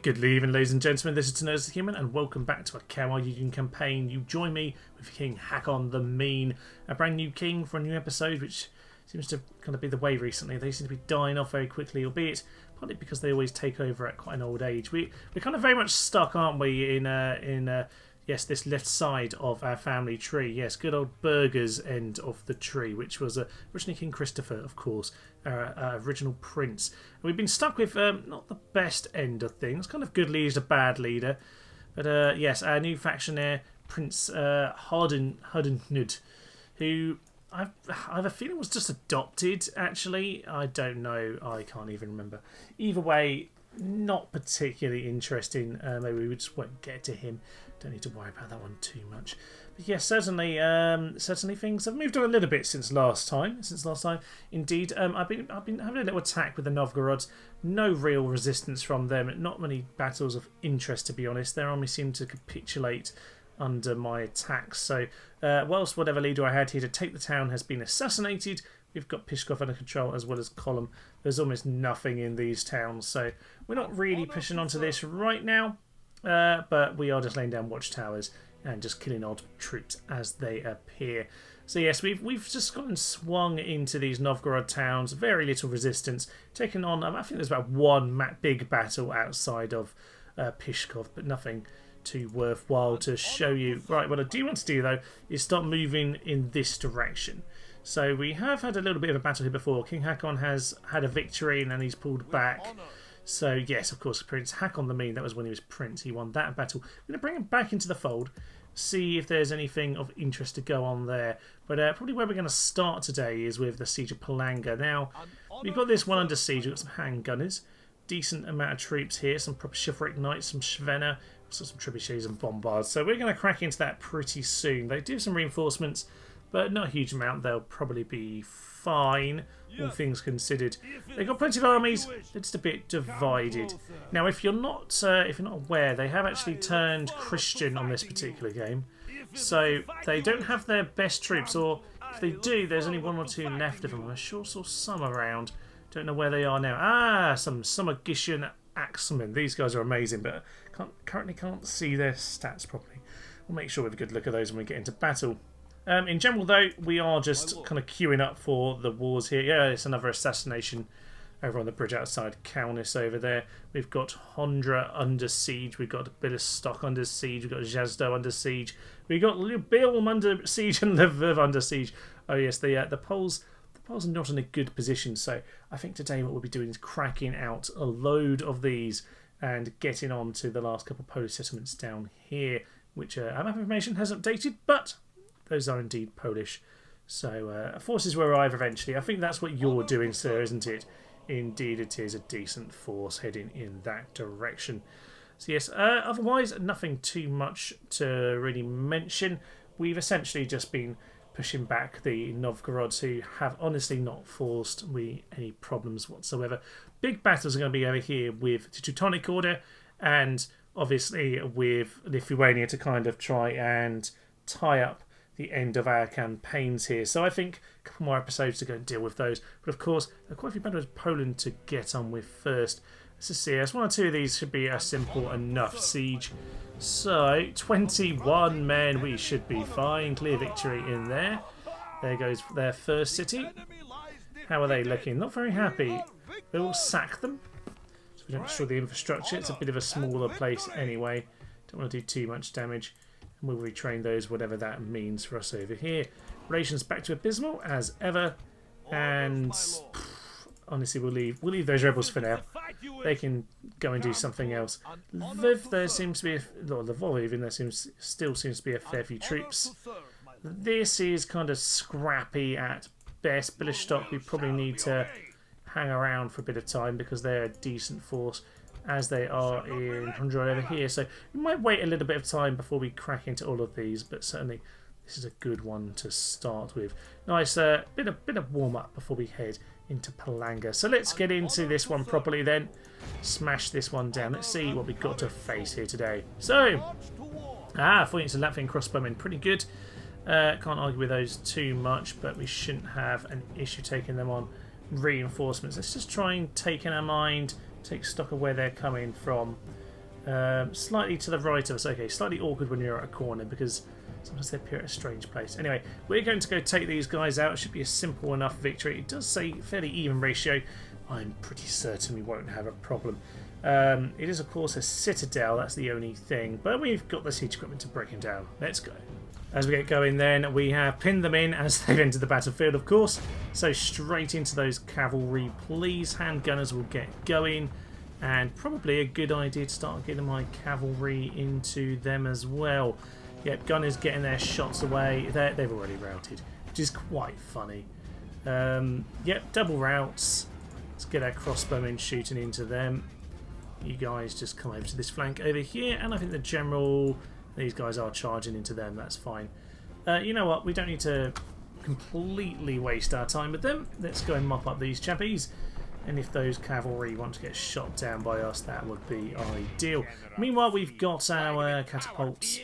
Good evening, ladies and gentlemen. This is Tener's the Human, and welcome back to a Kalmar Union campaign. You join me with King Hakon the Mean, a brand new king for a new episode, which seems to kind of be the way recently. They seem to be dying off very quickly, albeit partly because they always take over at quite an old age. We're kind of very much stuck, aren't we, in yes, this left side of our family tree. Yes, good old Burger's end of the tree, which was originally King Christopher, of course, our original prince. And we've been stuck with not the best end of things. Kind of good leader, bad leader. But yes, our new factionaire, Prince Hardennud, who I have a feeling was just adopted, actually. I don't know. I can't even remember. Either way, not particularly interesting. Maybe we just won't get to him. Don't need to worry about that one too much. But yes, certainly things have moved on a little bit since last time. Indeed, I've been having a little attack with the Novgorods. No real resistance from them. Not many battles of interest, to be honest. Their army seemed to capitulate under my attacks. So, whilst whatever leader I had here to take the town has been assassinated, we've got Pskov under control as well as Kalmar. There's almost nothing in these towns, so we're not really pushing onto this right now. But we are just laying down watchtowers and just killing odd troops as they appear. So yes, we've just gotten swung into these Novgorod towns. Very little resistance. Taken on, I think there's about one big battle outside of Pskov, but nothing too worthwhile to show you. Right, what I do want to do though is start moving in this direction. So we have had a little bit of a battle here before. King Hakon has had a victory and then he's pulled back. So yes, of course, Prince Hakon the Mean, that was when he was prince. He won that battle. I'm going to bring him back into the fold, see if there's anything of interest to go on there. But probably where we're going to start today is with the Siege of Palanga. Now, we've got this one under siege. We've got some handgunners, decent amount of troops here, some proper chivalric knights, some Schwenner, some trebuchets and bombards. So we're going to crack into that pretty soon. They do have some reinforcements, but not a huge amount. They'll probably be fine, all things considered. They've got plenty of armies. They're just a bit divided. Now, if you're not aware, they have actually turned Christian on this particular game. So they don't have their best troops, or if they do, there's only one or two left of them. I sure saw some around. Don't know where they are now. Ah, some Gishian axemen. These guys are amazing, but currently can't see their stats properly. We'll make sure we have a good look at those when we get into battle. In general, though, we are just kind of queuing up for the wars here. Yeah, it's another assassination over on the bridge outside Kaunis over there. We've got Hondra under siege. We've got Bialystok under siege. We've got Zhezdo under siege. We've got Lyubilm under siege and Lviv under siege. Oh, yes, the Poles are not in a good position. So I think today what we'll be doing is cracking out a load of these and getting on to the last couple of Polish settlements down here, which our map information has updated, but those are indeed Polish. So forces will arrive eventually. I think that's what you're doing, sir, isn't it? Indeed it is. A decent force heading in that direction. So yes, otherwise nothing too much to really mention. We've essentially just been pushing back the Novgorods, who have honestly not forced any problems whatsoever. Big battles are going to be over here with the Teutonic Order and obviously with Lithuania to kind of try and tie up the end of our campaigns here. So I think a couple more episodes to go and deal with those. But of course, there are quite a few battles with Poland to get on with first. Let's just see. One or two of these should be a simple enough siege. So 21 men, we should be fine. Clear victory in there. There goes their first city. How are they looking? Not very happy. We'll sack them, so we don't destroy the infrastructure. It's a bit of a smaller place anyway. Don't want to do too much damage. And we'll retrain those, whatever that means for us over here. Relations back to abysmal as ever, and honestly, we'll leave those rebels for now. They can go and do something else. Lviv, there seems to be Lvov, even there still seems to be a fair few troops. This is kind of scrappy at best. Bialystok, we probably need to hang around for a bit of time because they're a decent force, as they are in Hondra over here. So we might wait a little bit of time before we crack into all of these, but certainly this is a good one to start with. Nice bit of warm-up before we head into Palanga. So let's get into this one properly then. Smash this one down. Let's see what we've got to face here today. So, 4 units of Latvian crossbowmen, pretty good. Can't argue with those too much, but we shouldn't have an issue taking them on. Reinforcements. Let's just try and take in our mind, take stock of where they're coming from. Slightly to the right of us. Okay, slightly awkward when you're at a corner because sometimes they appear at a strange place. Anyway, we're going to go take these guys out. It should be a simple enough victory. It does say fairly even ratio. I'm pretty certain we won't have a problem. It is, of course, a citadel. That's the only thing. But we've got the siege equipment to break them down. Let's go. As we get going then, we have pinned them in as they've entered the battlefield, of course. So straight into those cavalry, please. Handgunners will get going. And probably a good idea to start getting my cavalry into them as well. Yep, gunners getting their shots away. They've already routed, which is quite funny. Yep, double routes. Let's get our crossbowmen shooting into them. You guys just come over to this flank over here. And I think the general... These guys are charging into them. That's fine. You know what? We don't need to completely waste our time with them. Let's go and mop up these chappies. And if those cavalry want to get shot down by us, that would be ideal. Meanwhile, we've got our catapults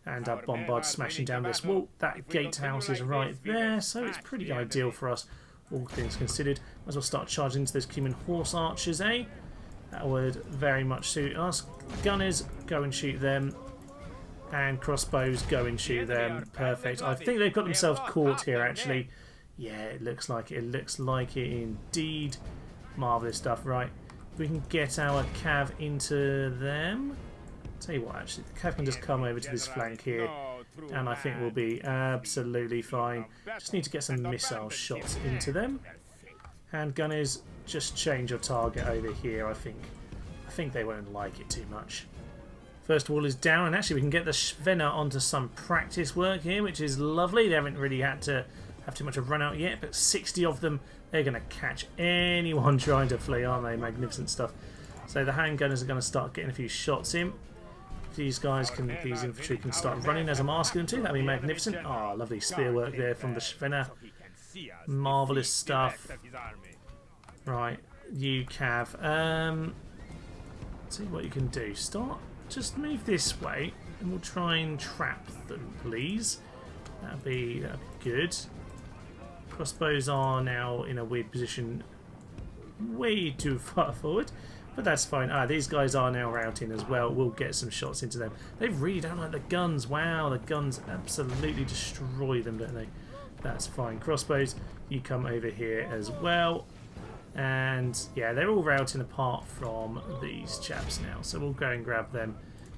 and our bombards smashing down this wall. That gatehouse is right there, so it's pretty ideal for us, all things considered. Might as well start charging into those Cuman horse archers, eh? That would very much suit us. Gunners, go and shoot them. And crossbows, go and shoot them. Perfect. I think they've got themselves caught here, actually. Yeah, it looks like it. It looks like it indeed. Marvellous stuff. Right, we can get our cav into them. Tell you what, actually, the cav can just come over to this flank here, and I think we'll be absolutely fine. Just need to get some missile shots into them. Handgunners, just change your target over here. I think they won't like it too much. First wall is down, and actually we can get the Schwener onto some practice work here, which is lovely. They haven't really had to have too much of a run out yet, but 60 of them, they're going to catch anyone trying to flee, aren't they? Magnificent stuff. So the handgunners are going to start getting a few shots in. If these guys can, these infantry can start running as I'm asking them to, that'd be magnificent. Ah, oh, lovely spear work there from the Schwener. Marvellous stuff. Right, you cav. See what you can do. Just move this way, and we'll try and trap them, please. That'd be good. Crossbows are now in a weird position, way too far forward, but that's fine. These guys are now routing as well. We'll get some shots into them. They really don't like the guns. Wow, the guns absolutely destroy them, don't they? That's fine. Crossbows, you come over here as well. And yeah, they're all routing apart from these chaps now, so we'll go and grab them.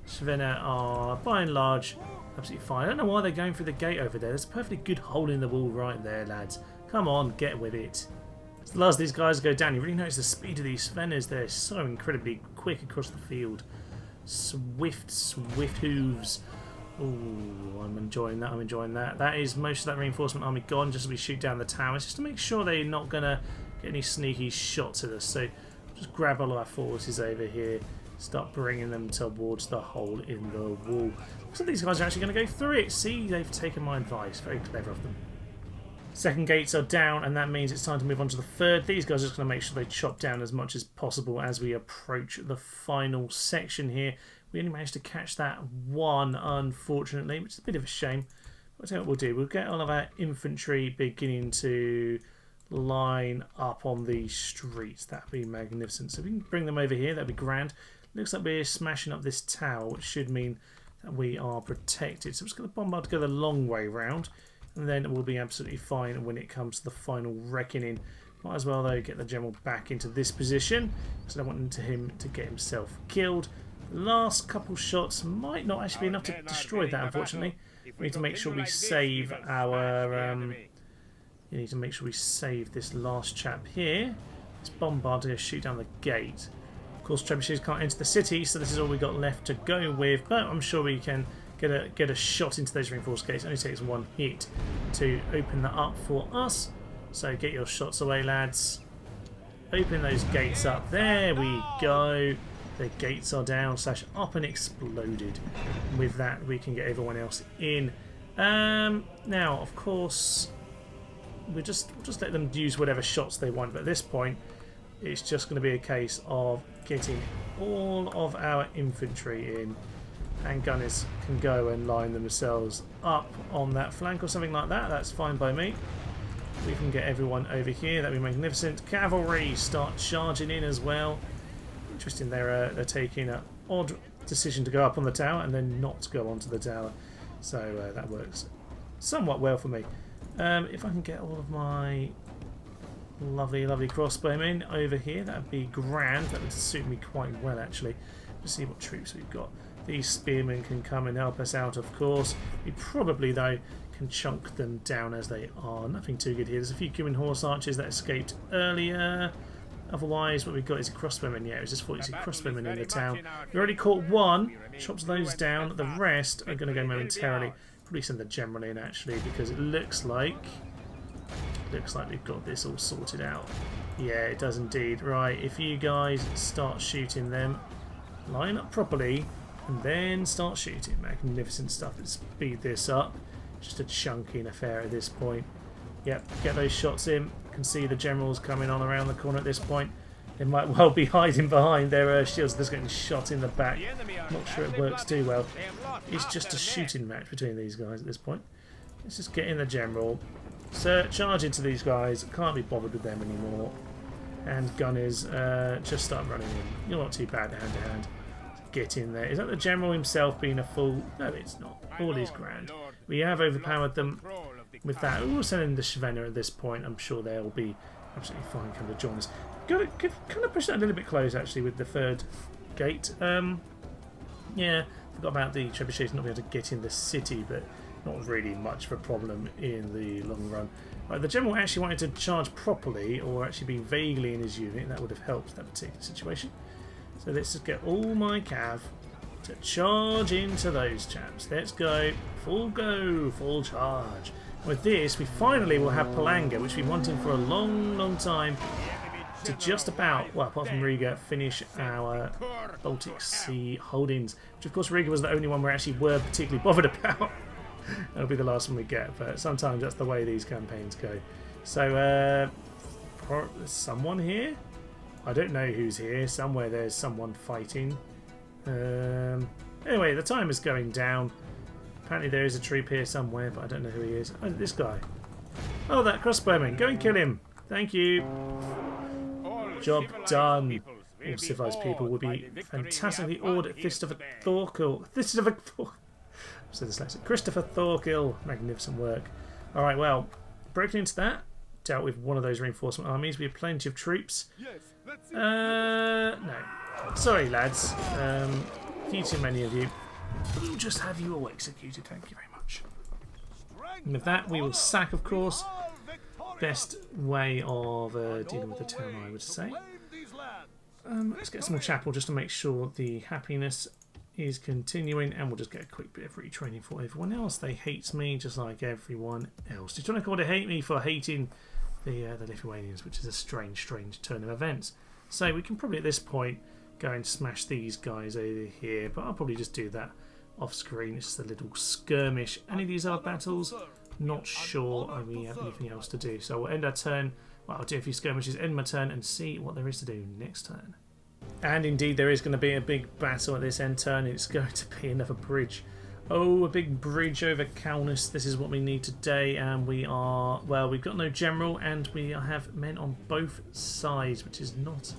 Schwener are, by and large, absolutely fine. I don't know why they're going through the gate over there. There's a perfectly good hole in the wall right there, lads. Come on, get with it. As the last of these guys go down, you really notice the speed of these Schweners. They're so incredibly quick across the field. Swift hooves. Ooh, I'm enjoying that, I'm enjoying that. That is most of that reinforcement army gone, just as we shoot down the towers, just to make sure they're not going to get any sneaky shots at us. So just grab all of our forces over here, start bringing them towards the hole in the wall. Looks like these guys are actually going to go through it. See, they've taken my advice. Very clever of them. Second gates are down, and that means it's time to move on to the third. These guys are just going to make sure they chop down as much as possible as we approach the final section here. We only managed to catch that one, unfortunately, which is a bit of a shame. But I'll tell you what we'll do. We'll get all of our infantry beginning to line up on these streets. That'd be magnificent. So if we can bring them over here, that'd be grand. Looks like we're smashing up this tower, which should mean that we are protected. So I'm just going to bombard to go the long way round, and then we'll be absolutely fine when it comes to the final reckoning. Might as well, though, get the general back into this position, because I don't want him to get himself killed. Last couple shots might not actually be enough to destroy that, unfortunately. We need to make sure we save our... you need to make sure we save this last chap here. This bombardier to shoot down the gate. Of course, trebuchets can't enter the city, so this is all we got left to go with. But I'm sure we can get a shot into those reinforced gates. It only takes one hit to open that up for us. So get your shots away, lads. Open those gates up. There we go. The gates are down / up and exploded. And with that, we can get everyone else in. Now, of course, we'll just let them use whatever shots they want. But at this point, it's just going to be a case of getting all of our infantry in. And gunners can go and line themselves up on that flank or something like that. That's fine by me. We can get everyone over here. That'd be magnificent. Cavalry start charging in as well. Interesting, they're taking an odd decision to go up on the tower and then not go onto the tower. So that works somewhat well for me. If I can get all of my lovely, lovely crossbowmen over here, that would be grand. That would suit me quite well, actually. Let's see what troops we've got. These spearmen can come and help us out, of course. We probably, though, can chunk them down as they are. Nothing too good here. There's a few Cumin horse archers that escaped earlier. Otherwise, what we've got is a crossbowman. Yeah, it was just 40 crossbowmen in the town. We already caught one. Chops those down. The rest are going to go momentarily. Probably send the general in, actually, because it looks like we've got this all sorted out. Yeah, it does indeed. Right, if you guys start shooting them, line up properly, and then start shooting. Magnificent stuff. Let's speed this up. Just a chunking affair at this point. Yep, get those shots in. Can see the generals coming on around the corner at this point. They might well be hiding behind their shields. They're getting shot in the back. Not sure it works too well. It's just a shooting match between these guys at this point. Let's just get in the general. Charge into these guys. Can't be bothered with them anymore. And gunners, just start running in. You're not too bad hand to hand. Get in there. Is that the general himself being a fool? No, it's not. All is grand. We have overpowered them with that. We'll send in the Shvenna at this point. I'm sure they'll be absolutely fine come to join us. Got to kind of push that a little bit close, actually, with the third gate. Yeah, forgot about the trebuchets not being able to get in the city, but not really much of a problem in the long run. Right, the general actually wanted to charge properly, or actually be vaguely in his unit. That would have helped that particular situation. So let's just get all my cav to charge into those chaps. Let's go. Full charge. With this, we finally will have Palanga, which we've been wanting for a long, long time, to just about, well, apart from Riga, finish our Baltic Sea holdings. Which, of course, Riga was the only one we actually were particularly bothered about. That'll be the last one we get, but sometimes that's the way these campaigns go. So, there's someone here? I don't know who's here. Somewhere there's someone fighting. Anyway, the time is going down. Apparently there is a troop here somewhere, but I don't know who he is. Oh, this guy. Oh, that crossbowman. Go and kill him. Thank you. Job done. All civilized people will be fantastically awed at Christopher Thorkill. Christopher Thorkill. Magnificent work. Alright, well, broken into that. Dealt with one of those reinforcement armies. We have plenty of troops. No. Sorry, lads. Few too many of you. We'll just have you all executed. Thank you very much. And with that, we will sack, of course. Best way of dealing with the town, I would say. Let's get some more chapel just to make sure the happiness is continuing, and we'll just get a quick bit of retraining for everyone else. They hate me just like everyone else. Teutonic Order hate me for hating the Lithuanians, which is a strange turn of events. So we can probably at this point go and smash these guys over here, but I'll probably just do that off screen. It's just a little skirmish. Any of these other battles? Not sure. We have anything else to do, so we'll end our turn. Well, I'll do a few skirmishes, end my turn, and see what there is to do next turn. And indeed, there is going to be a big battle at this end turn. It's going to be another bridge. Oh, a big bridge over Kalmar. This is what we need today, and we are, well, we've got no general, and we have men on both sides, which is not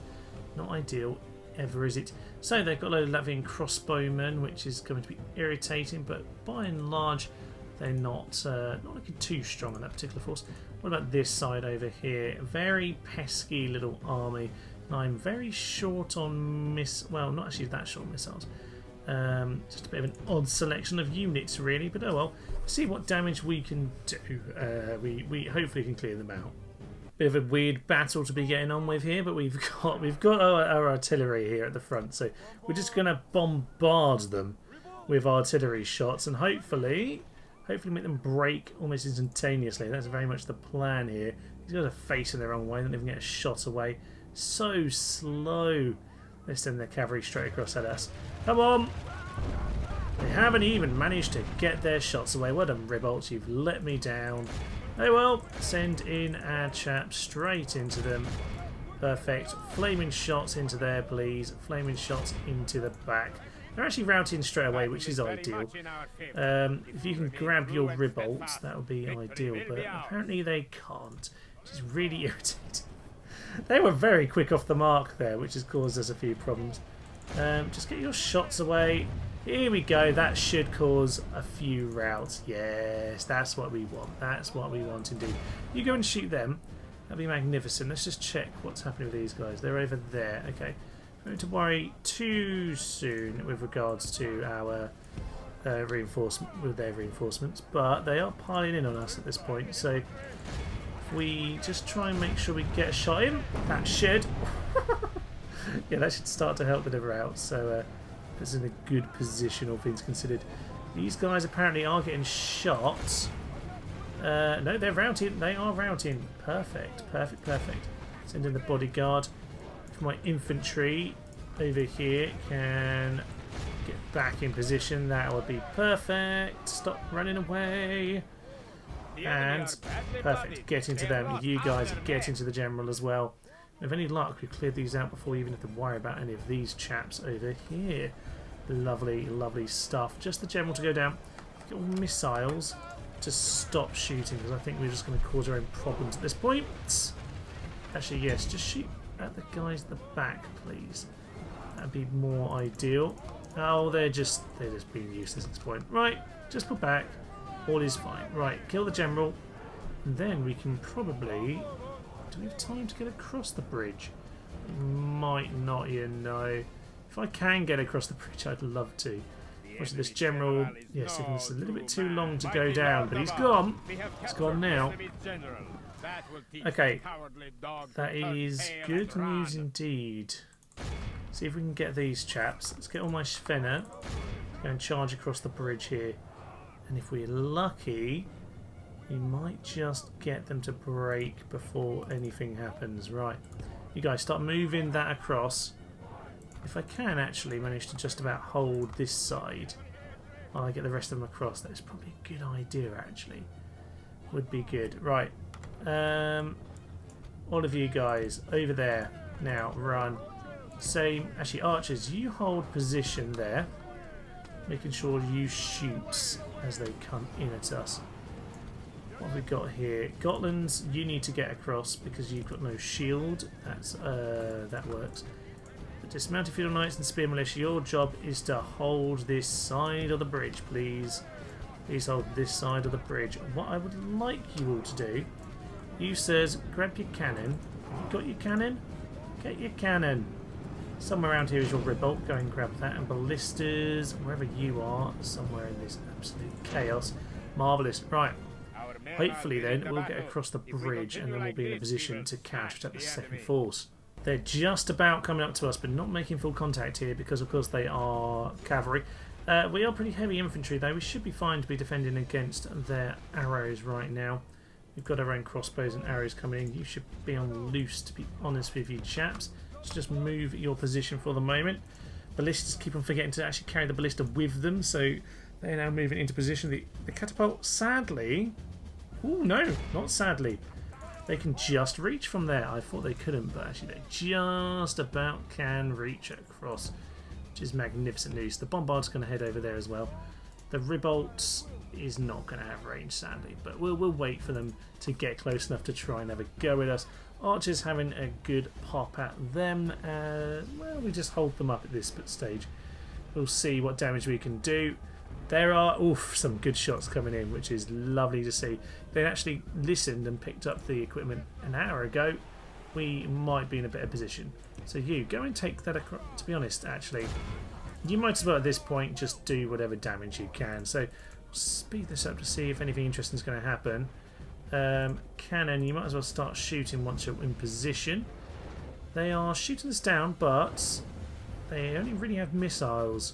ideal ever, is it? So they've got a load of Latvian crossbowmen, which is going to be irritating, but by and large, they're not looking too strong on that particular force. What about this side over here? Very pesky little army. And I'm very short on well, not actually that short on missiles. Just a bit of an odd selection of units, really. But oh well. See what damage we can do. We hopefully can clear them out. Bit of a weird battle to be getting on with here, but we've got our artillery here at the front, so we're just going to bombard them with artillery shots, and hopefully make them break almost instantaneously. That's very much the plan here. He's got a face in the wrong way, don't even get a shot away. So slow. They send their cavalry straight across at us. Come on! They haven't even managed to get their shots away. What a Ribolt, you've let me down. Oh well, send in our chaps straight into them. Perfect. Flaming shots into there, please. Flaming shots into the back. They're actually routing straight away, which is ideal. If you can grab your Ribolts, that would be ideal, but apparently they can't, which is really irritating. They were very quick off the mark there, which has caused us a few problems. Just get your shots away. Here we go. That should cause a few routes. Yes, that's what we want. That's what we want indeed. You go and shoot them. That'd be magnificent. Let's just check what's happening with these guys. They're over there. Okay. Don't need to worry too soon with regards to our reinforcement with their reinforcements, but they are piling in on us at this point. So if we just try and make sure we get a shot in, that should. Yeah, that should start to help with the route. So it's in a good position, all things considered. These guys apparently are getting shot. No, they're routing. They are routing. Perfect, perfect, perfect. Send in the bodyguard. If my infantry over here can get back in position, that would be perfect. Stop running away. And perfect. Get into them. You guys get into the general as well. With any luck, we've cleared these out before we even have to worry about any of these chaps over here. Lovely, lovely stuff. Just the general to go down. Get all missiles to stop shooting, because I think we're just going to cause our own problems at this point. Actually, yes, just shoot at the guys at the back, please. That'd be more ideal. Oh, they're just being useless at this point. Right, just put back. All is fine. Right, kill the general. And then we can probably... Do we have time to get across the bridge? Might not, you know. If I can get across the bridge, I'd love to. Watch this general. Yes, it's a little bit too long to go down, but he's gone. He's gone now. Okay, that is good news indeed. See if we can get these chaps. Let's get all my Schwenner. Go and charge across the bridge here. And if we're lucky, we might just get them to break before anything happens. Right, you guys start moving that across. If I can actually manage to just about hold this side while I get the rest of them across, that's probably a good idea actually. Would be good. Right, all of you guys over there now, run. Same, actually archers, you hold position there, making sure you shoot as they come in at us. What have we got here? Gotlands, you need to get across because you've got no shield. That's that works. The dismounted feudal knights and spear militia, your job is to hold this side of the bridge, please. Please hold this side of the bridge. What I would like you all to do, you sirs, grab your cannon. You got your cannon? Get your cannon. Somewhere around here is your revolt. Go and grab that. And ballistas, wherever you are, somewhere in this absolute chaos. Marvellous. Right. Hopefully then we'll get across the bridge and then we'll be in a position to counterattack the second force. They're just about coming up to us but not making full contact here because of course they are cavalry. We are pretty heavy infantry though. We should be fine to be defending against their arrows right now. We've got our own crossbows and arrows coming in. You should be on loose, to be honest with you chaps. So just move your position for the moment. Ballistas keep on forgetting to actually carry the ballista with them, so they're now moving into position. The catapult, sadly... Oh no, not sadly. They can just reach from there. I thought they couldn't, but actually they just about can reach across, which is magnificent news. The bombard's going to head over there as well. The Ribolt is not going to have range, sadly, but we'll wait for them to get close enough to try and have a go at us. Archers having a good pop at them. Well, we just hold them up at this stage. We'll see what damage we can do. There are some good shots coming in, which is lovely to see. They actually listened and picked up the equipment an hour ago. We might be in a better position. So you go and take that across. To be honest, actually, you might as well at this point just do whatever damage you can. So speed this up to see if anything interesting is going to happen. Cannon, you might as well start shooting once you're in position. They are shooting us down, but they only really have missiles.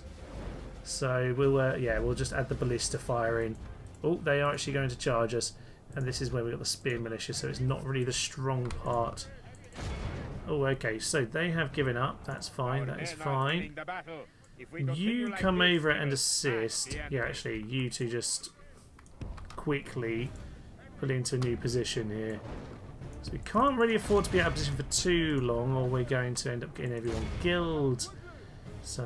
So we'll just add the ballista fire in. Oh, they are actually going to charge us, and this is where we got the spear militia, so it's not really the strong part. Oh, okay, so they have given up. That's fine. That is fine. You come over and assist. Yeah, actually, you two just quickly put into a new position here. So we can't really afford to be out of position for too long, or we're going to end up getting everyone killed. So,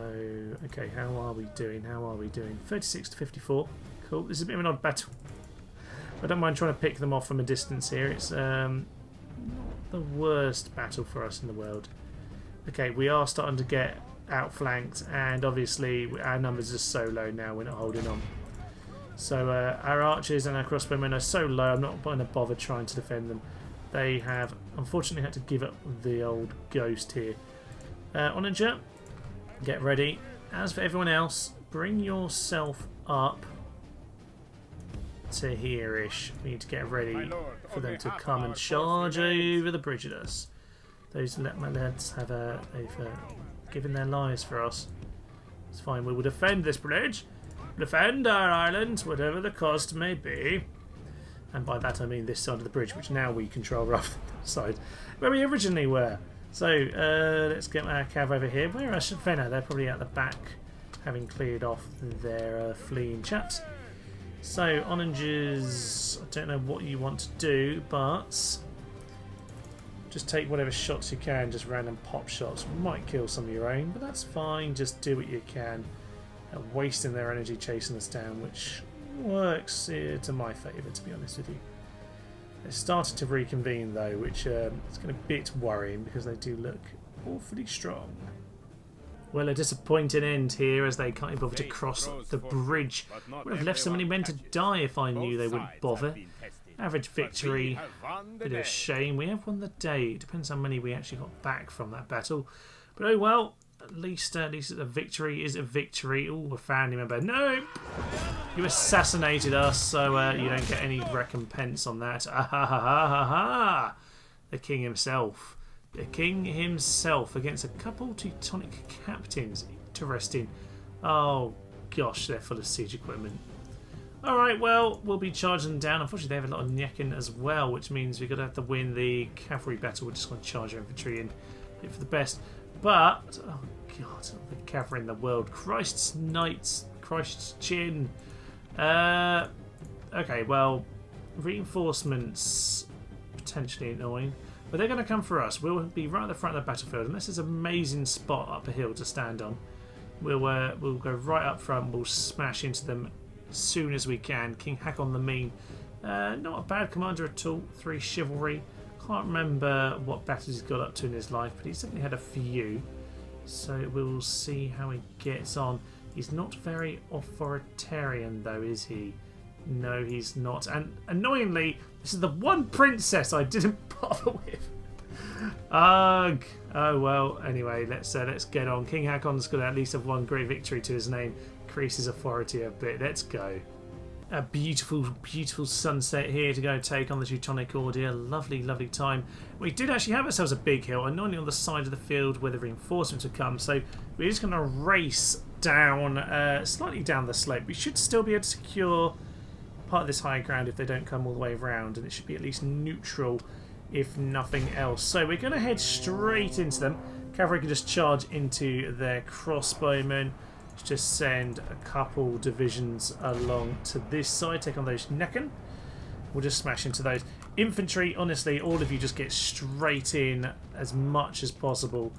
okay, how are we doing? 36 to 54. Cool. This is a bit of an odd battle. I don't mind trying to pick them off from a distance here. It's not the worst battle for us in the world. Okay, we are starting to get outflanked, and obviously our numbers are so low now, we're not holding on. So our archers and our crossbowmen are so low, I'm not going to bother trying to defend them. They have unfortunately had to give up the old ghost here. Onager, get ready. As for everyone else, bring yourself up to here-ish. We need to get ready for them to come and charge over the bridge at us. Those lads have they've given their lives for us. It's fine, we will defend this bridge. Defend our island, whatever the cost may be. And by that I mean this side of the bridge, which now we control rather than the side where we originally were. So let's get our cav over here. Where are Shavena? They're probably at the back, having cleared off their fleeing chaps. So Onagers, I don't know what you want to do, but just take whatever shots you can, just random pop shots. Might kill some of your own, but that's fine. Just do what you can. Wasting their energy chasing us down, which works to my favour, to be honest with you. They started to reconvene though, which is going to be a bit worrying because they do look awfully strong. Well, a disappointing end here as they can't even bother to cross the bridge. Would have left so many men to die if I knew they wouldn't bother. Average victory, bit of a shame. We have won the day. It depends how many we actually got back from that battle. But oh well. At least a victory is a victory. Oh, a family member. No! You assassinated us, so you don't get any recompense on that. Ah, ha, ha, ha, ha, ha. The king himself. The king himself against a couple Teutonic captains. Interesting. Oh, gosh, they're full of siege equipment. Alright, well, we'll be charging them down. Unfortunately, they have a lot of Nyekin as well, which means we're going to have to win the cavalry battle. We're just going to charge our infantry in. Hope for the best. But, oh god, the cavalry in the world. Christ's knights, Christ's chin. Okay, well, reinforcements potentially annoying, but they're going to come for us. We'll be right at the front of the battlefield, and this is an amazing spot up a hill to stand on. We'll go right up front. We'll smash into them as soon as we can. King Hakon the Mean, not a bad commander at all. 3 chivalry. Can't remember what battles he's got up to in his life, but he's certainly had a few. So we'll see how he gets on. He's not very authoritarian though, is he? No, he's not. And annoyingly, this is the one princess I didn't bother with. Ugh. Oh well. Anyway, let's get on. King Hakon's got at least have one great victory to his name. Increases authority a bit. Let's go. A beautiful, beautiful sunset here to go take on the Teutonic Order. Lovely, lovely time. We did actually have ourselves a big hill, annoyingly on the side of the field where the reinforcements would come. So we're just going to race down, slightly down the slope. We should still be able to secure part of this high ground if they don't come all the way around, and it should be at least neutral, if nothing else. So we're going to head straight into them. Cavalry can just charge into their crossbowmen. Just send a couple divisions along to this side, take on those Necken. We'll just smash into those. Infantry, honestly, all of you just get straight in as much as possible.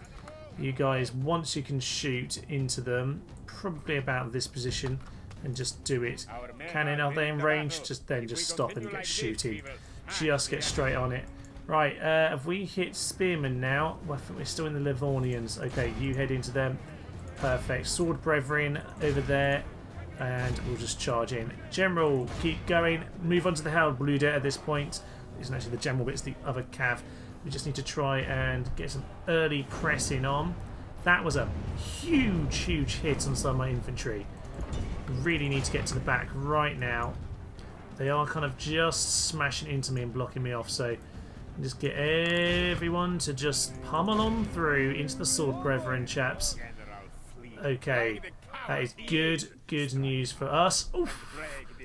You guys, once you can shoot into them, probably about this position, and just do it. Cannon, are they in range? Just stop and get shooting. Just get straight on it. Right, have we hit spearmen now? Well, I think we're still in the Livonians. Okay, you head into them. Perfect. Sword Brethren over there, and we'll just charge in. General, keep going. Move on to the Halbluder at this point. It isn't actually the general, but it's the other cav. We just need to try and get some early pressing on. That was a huge, huge hit on some of my infantry. Really need to get to the back right now. They are kind of just smashing into me and blocking me off, so just get everyone to just pummel on through into the Sword Brethren, chaps. Okay, that is good news for us. Oof.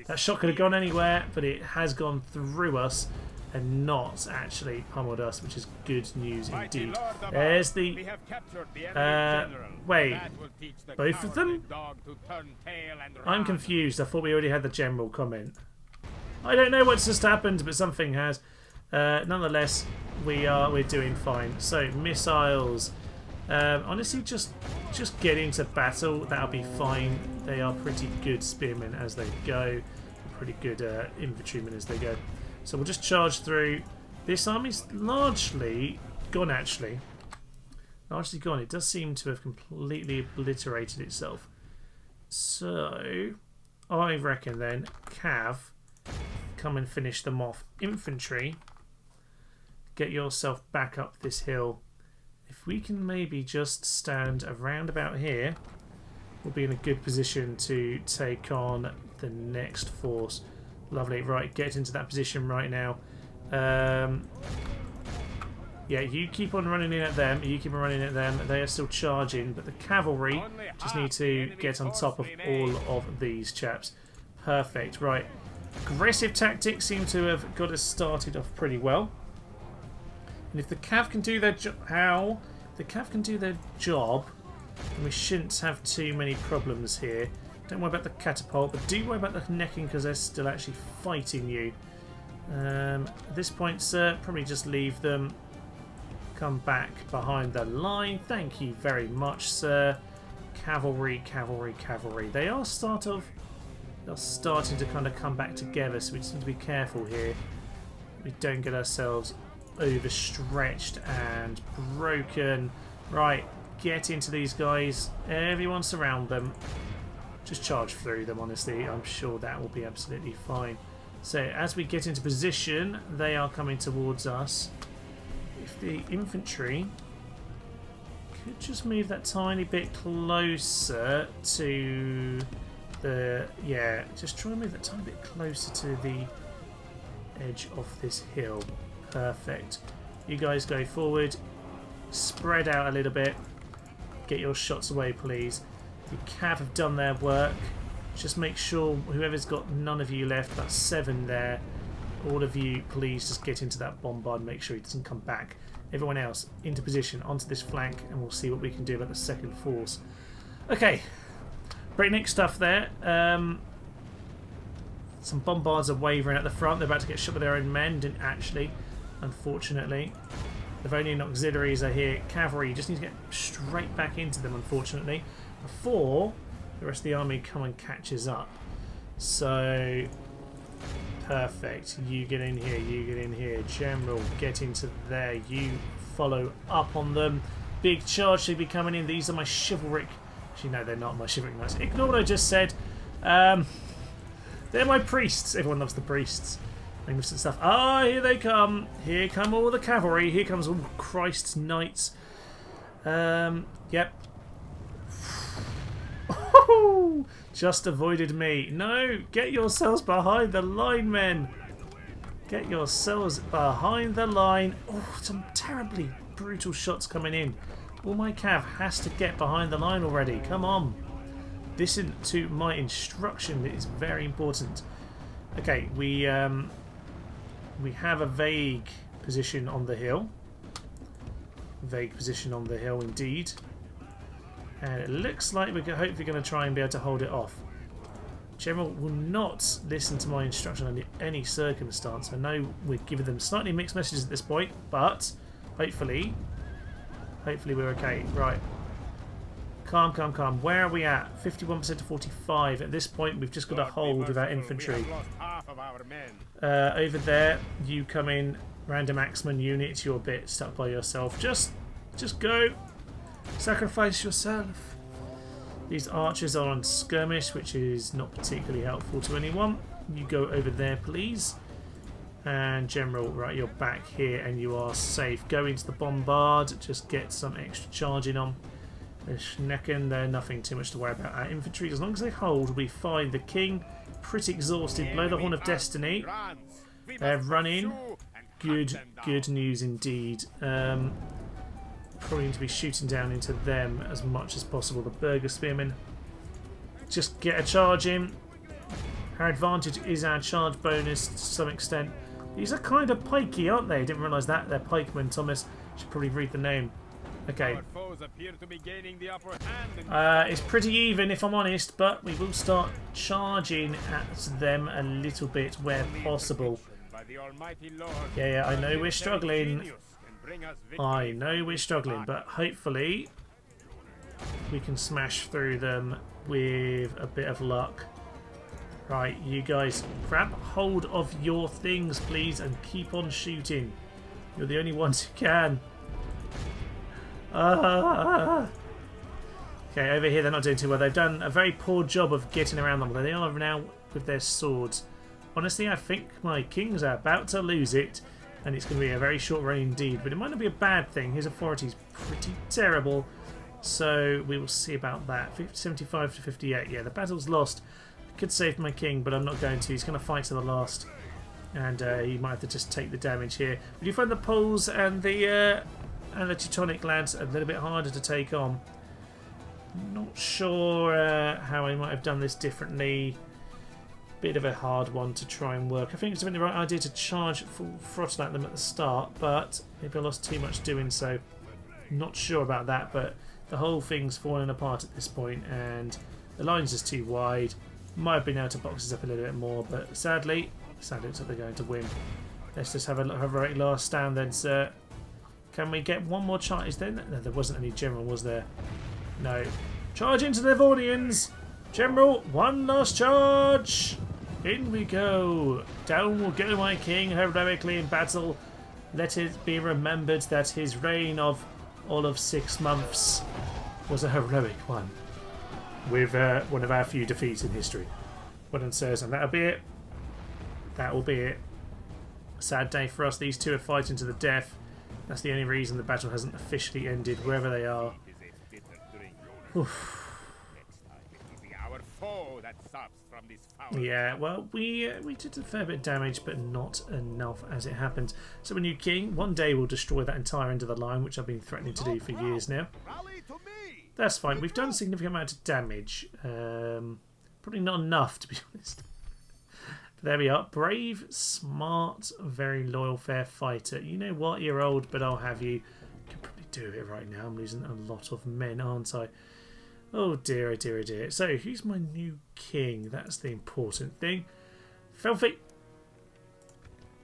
That shot could have gone anywhere, but it has gone through us and not actually pummeled us, which is good news indeed. There's the... wait, both of them? I'm confused. I thought we already had the general comment. I don't know what's just happened, but something has. Nonetheless, we're doing fine. So, missiles... honestly, just get into battle. That'll be fine. They are pretty good spearmen as they go. Pretty good infantrymen as they go. So we'll just charge through. This army's largely gone, actually. largely gone. It does seem to have completely obliterated itself. So, I reckon then, Cav, come and finish them off. Infantry, get yourself back up this hill. If we can maybe just stand around about here, we'll be in a good position to take on the next force. Lovely. Right, get into that position right now. Yeah, you keep on running in at them. You keep on running at them. They are still charging, but the cavalry just need to get on top of all of these chaps. Perfect. Right. Aggressive tactics seem to have got us started off pretty well. And if the cav can do their job, then we shouldn't have too many problems here. Don't worry about the catapult, but do worry about the necking because they're still actually fighting you. At this point, sir, probably just leave them. Come back behind the line. Thank you very much, sir. Cavalry, cavalry, cavalry. They are starting to kind of come back together, so we just need to be careful here. We don't get ourselves overstretched and broken. Right, get into these guys. Everyone surround them. Just charge through them, honestly. I'm sure that will be absolutely fine. So as we get into position, they are coming towards us. If the infantry could just move that tiny bit closer to the... Yeah, just try and move that tiny bit closer to the edge of this hill. Perfect. You guys go forward. Spread out a little bit. Get your shots away, please. The cav have done their work. Just make sure whoever's got none of you left, that's 7 there. All of you, please just get into that bombard. Make sure he doesn't come back. Everyone else, into position, onto this flank, and we'll see what we can do about the second force. Okay. Breakneck stuff there. Some bombards are wavering at the front. They're about to get shot by their own men. Didn't actually, unfortunately. Livonian auxiliaries are here. Cavalry, you just need to get straight back into them, unfortunately, before the rest of the army come and catches up. So, perfect. You get in here, you get in here. General, get into there. You follow up on them. Big charge should be coming in. These are my chivalric... Actually, no, they're not my chivalric knights. Ignore what I just said. They're my priests. Everyone loves the priests. Magnificent stuff. Ah, here they come. Here come all the cavalry. Here comes all Christ's knights. Yep. Just avoided me. No, get yourselves behind the line, men. Get yourselves behind the line. Oh, some terribly brutal shots coming in. All my cav has to get behind the line already. Come on. Listen to my instruction. It is very important. Okay, we have a vague position on the hill. Vague position on the hill, indeed. And it looks like we're hopefully going to try and be able to hold it off. General will not listen to my instruction under any circumstance. I know we're giving them slightly mixed messages at this point, but hopefully we're okay. Right. Calm, calm, calm. Where are we at? 51% to 45. At this point, we've just got to hold with our infantry. Over there, you come in. Random axeman unit. You're a bit stuck by yourself. Just go. Sacrifice yourself. These archers are on skirmish, which is not particularly helpful to anyone. You go over there, please. And General, right, you're back here and you are safe. Go into the bombard. Just get some extra charging on. The Schnecken, they're nothing too much to worry about. Our infantry, as long as they hold, will be fine. The king, pretty exhausted. Blow the horn of destiny. They're running. Good news indeed. Probably need to be shooting down into them as much as possible. The Burger Spearmen. Just get a charge in. Our advantage is our charge bonus to some extent. These are kind of pikey, aren't they? Didn't realise that. They're pikemen, Thomas. Should probably read the name. Okay. It's pretty even, if I'm honest, but we will start charging at them a little bit where possible. Yeah, I know we're struggling. I know we're struggling, but hopefully we can smash through them with a bit of luck. Right, you guys, grab hold of your things, please, and keep on shooting. You're the only ones who can. Ah. Okay, over here they're not doing too well. They've done a very poor job of getting around them, although they are now with their swords. Honestly, I think my kings are about to lose it, and it's going to be a very short reign indeed. But it might not be a bad thing. His authority is pretty terrible, so we will see about that. 75 to 58. Yeah, the battle's lost. I could save my king, but I'm not going to. He's going to fight to the last, and he might have to just take the damage here. But you find the Poles and the Teutonic lads a little bit harder to take on. Not sure how I might have done this differently. Bit of a hard one to try and work. I think it's been the right idea to charge full throttle at them at the start, but maybe I lost too much doing so. Not sure about that, but the whole thing's falling apart at this point, and the line's just too wide. Might have been able to box this up a little bit more, but sadly it looks like they're going to win. Let's just have a right last stand then, sir. Can we get one more charge? Is there? No, there wasn't any general, was there? No. Charge into the Livonians! General, one last charge! In we go! Down will go my king heroically in battle. Let it be remembered that his reign of all of 6 months was a heroic one, with one of our few defeats in history. Well done, sirs, and that'll be it. That will be it. Sad day for us. These two are fighting to the death. That's the only reason the battle hasn't officially ended, wherever they are. Oof. Yeah, well, we did a fair bit of damage, but not enough as it happens. So a new king, one day we'll destroy that entire end of the line, which I've been threatening to do for years now. That's fine. We've done a significant amount of damage. Probably not enough, to be honest. But there we are. Brave, smart, very loyal, fair fighter. You know what? You're old, but I'll have you. Can probably do it right now. I'm losing a lot of men, aren't I? Oh dear, oh dear, oh dear. So, who's my new king? That's the important thing. Filthy!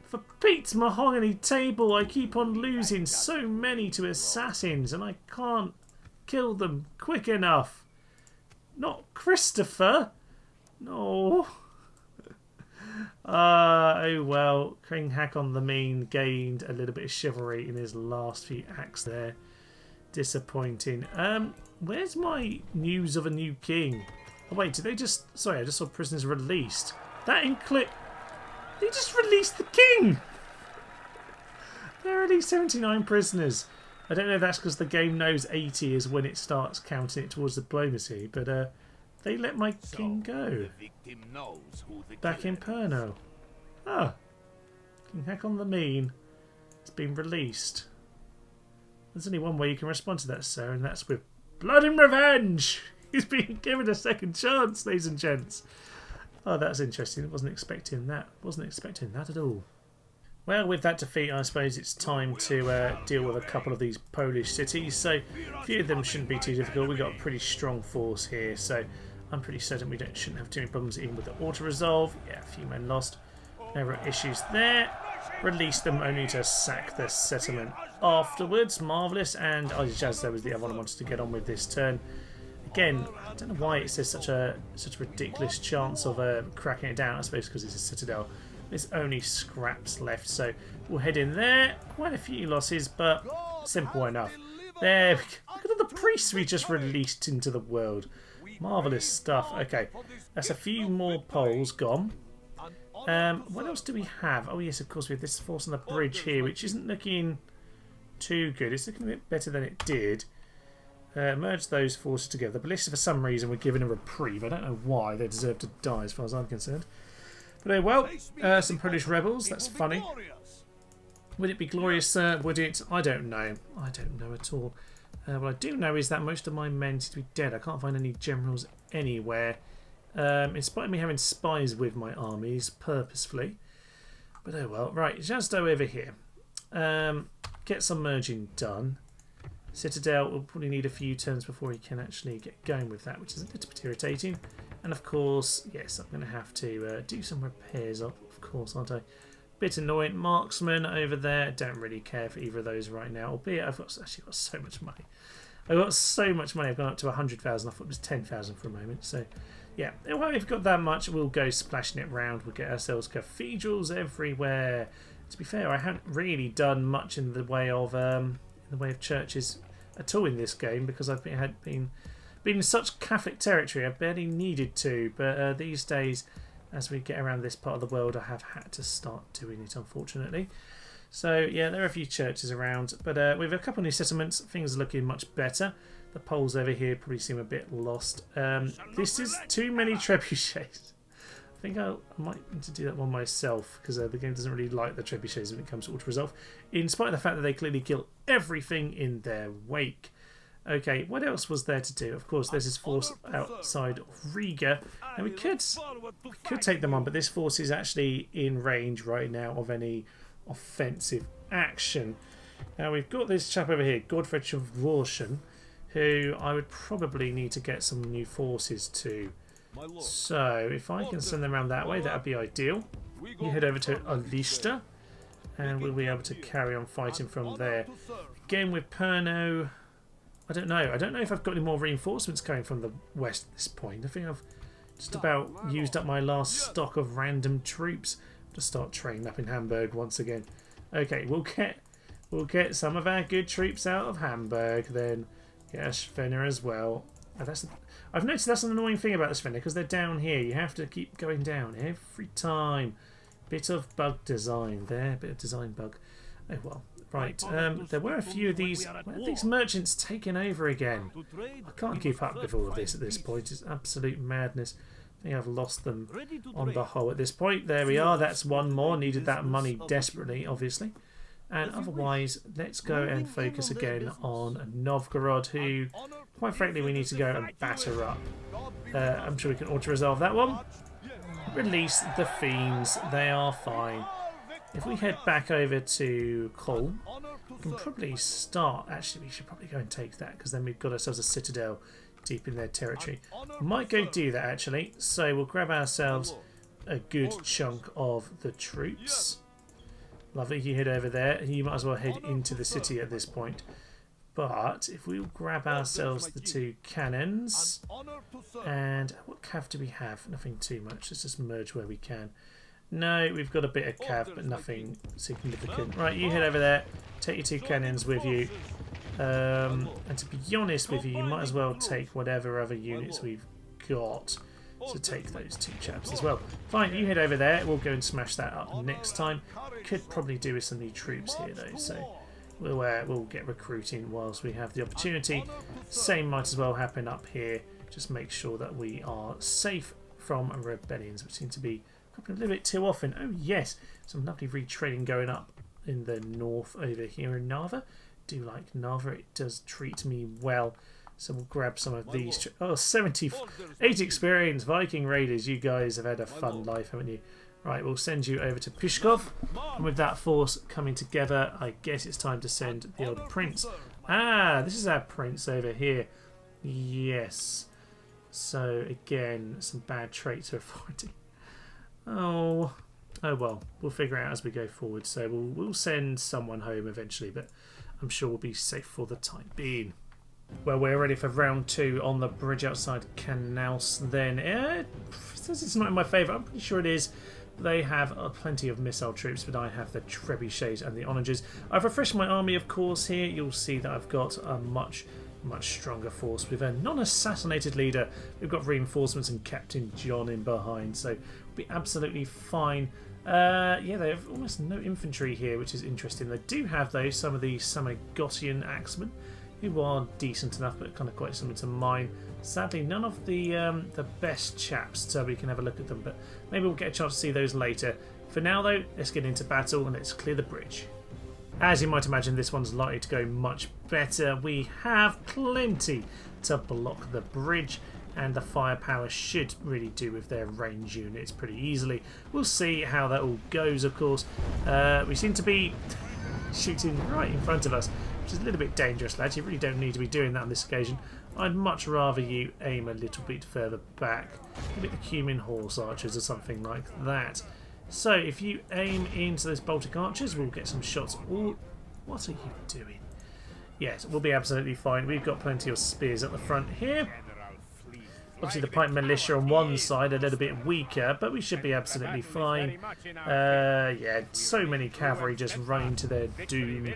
For Pete's mahogany table, I keep on losing so many to assassins, and I can't kill them quick enough. Not Christopher! No. Oh well, King Hakon the Mean gained a little bit of chivalry in his last few acts there. Disappointing. Where's my news of a new king? Oh wait, did they just... Sorry, I just saw prisoners released. That include... They just released the king! There are only 79 prisoners. I don't know if that's because the game knows 80 is when it starts counting it towards diplomacy, but they let my king go. Back in Perno. Ah. King Hakon the Mean has been released. There's only one way you can respond to that, sir, and that's with blood and revenge! He's been given a second chance, ladies and gents. Oh, that's interesting. I wasn't expecting that. Wasn't expecting that at all. Well, with that defeat, I suppose it's time to deal with a couple of these Polish cities. So, a few of them shouldn't be too difficult. We've got a pretty strong force here, so I'm pretty certain we shouldn't have too many problems even with the auto-resolve. Yeah, a few men lost. No issues there. Release them only to sack the settlement afterwards. Marvellous. And Jazdo was the other one I wanted to get on with this turn. Again, I don't know why it says such a ridiculous chance of cracking it down. I suppose because it's a citadel. There's only scraps left, so we'll head in there. Quite a few losses, but simple enough. There we go. Look at all the priests we just released into the world. Marvellous stuff. Okay, that's a few more Poles gone. What else do we have? Oh yes, of course we have this force on the bridge here, which isn't looking too good. It's looking a bit better than it did. Merge those forces together. The ballista, for some reason, were given a reprieve. I don't know why. They deserve to die as far as I'm concerned. But oh well, some Polish rebels. That's funny. Would it be glorious, sir? Would it? I don't know. I don't know at all. What I do know is that most of my men seem to be dead. I can't find any generals anywhere. In spite of me having spies with my armies purposefully. But oh well. Right, Jazdo over here. Get some merging done. Citadel will probably need a few turns before he can actually get going with that, which is a little bit irritating. And of course, yes, I'm going to have to do some repairs of course, aren't I? Bit annoying. Marksman over there. Don't really care for either of those right now, albeit I've actually got so much money. I've got so much money. I've gone up to 100,000. I thought it was 10,000 for a moment. So, yeah, well, if we've got that much, we'll go splashing it round. We'll get ourselves cathedrals everywhere. To be fair, I haven't really done much in the way of churches at all in this game because I've been in such Catholic territory. I've barely needed to, but these days, as we get around this part of the world, I have had to start doing it, unfortunately. So yeah, there are a few churches around, but with a couple of new settlements, things are looking much better. The Poles over here probably seem a bit lost. This is too many trebuchets. I think I might need to do that one myself because the game doesn't really like the trebuchets when it comes to auto resolve, in spite of the fact that they clearly kill everything in their wake. Okay, what else was there to do? Of course, there's this force outside of Riga, and we could take them on, but this force is actually in range right now of any offensive action. Now we've got this chap over here, Godfrey Chavortian, who I would probably need to get some new forces to. So if I can send them around that way, that would be ideal. You head over to Alista, and we'll be able to carry on fighting from there. Again with Perno, I don't know. I don't know if I've got any more reinforcements coming from the west at this point. I think I've just about used up my last stock of random troops to start training up in Hamburg once again. Okay, we'll get some of our good troops out of Hamburg then. Yes, Vienna as well. I've noticed that's an annoying thing about this Vienna because they're down here. You have to keep going down every time. Bit of bug design there, bit of design bug. Oh well. Right, there were a few of these. Where are these merchants taken over again? I can't keep up with all of this at this point. It's absolute madness. I think I've lost them on the whole at this point. There we are. That's one more. Needed that money desperately, obviously. And otherwise, let's go and focus again on Novgorod, who, quite frankly, we need to go and batter up. I'm sure we can auto-resolve that one. Release the fiends. They are fine. If we head back over to Kolm, we can probably start. Actually, we should probably go and take that because then we've got ourselves a citadel deep in their territory. Might go do that actually. So we'll grab ourselves a good chunk of the troops. Lovely, you head over there. You might as well head into the city at this point. But if we grab ourselves the 2 cannons, and what cav do we have? Nothing too much. Let's just merge where we can. No, we've got a bit of cav, but nothing significant. Right, you head over there. Take your 2 cannons with you. And to be honest with you, you might as well take whatever other units we've got. So take those 2 chaps as well. Fine, you head over there. We'll go and smash that up next time. Could probably do with some new troops here though, so we'll get recruiting whilst we have the opportunity. Same might as well happen up here. Just make sure that we are safe from rebellions, which seem to be happening a little bit too often. Oh yes, some lovely retraining going up in the north over here in Narva. Do like Narva, it does treat me well. So we'll grab some of these. Oh, 78 experience, Viking Raiders. You guys have had a fun life, haven't you? Right, we'll send you over to Pskov. And with that force coming together, I guess it's time to send the old prince. Ah, this is our prince over here. Yes. So, again, some bad traits of authority. Oh well. We'll figure it out as we go forward. So we'll send someone home eventually, but I'm sure we'll be safe for the time being. Well, we're ready for round 2 on the bridge outside Kanaus then. It says it's not in my favour. I'm pretty sure it is. They have plenty of missile troops, but I have the trebuchets and the onagers. I've refreshed my army, of course, here. You'll see that I've got a much stronger force with a non-assassinated leader. We've got reinforcements and Captain John in behind, so we'll be absolutely fine. Yeah, they have almost no infantry here, which is interesting. They do have, though, some of the Samagotian axemen, who are decent enough, but kind of quite similar to mine. Sadly, none of the best chaps, so we can have a look at them, but maybe we'll get a chance to see those later. For now, though, let's get into battle and let's clear the bridge. As you might imagine, this one's likely to go much better. We have plenty to block the bridge, and the firepower should really do with their range units pretty easily. We'll see how that all goes, of course. We seem to be shooting right in front of us, which is a little bit dangerous, lads. You really don't need to be doing that on this occasion. I'd much rather you aim a little bit further back. Maybe the Cumin Horse Archers or something like that. So if you aim into those Baltic Archers, we'll get some shots. Ooh, what are you doing? Yes, we'll be absolutely fine. We've got plenty of spears at the front here. Obviously the Pipe Militia on one side a little bit weaker, but we should be absolutely fine. Yeah, so many cavalry just running to their doom.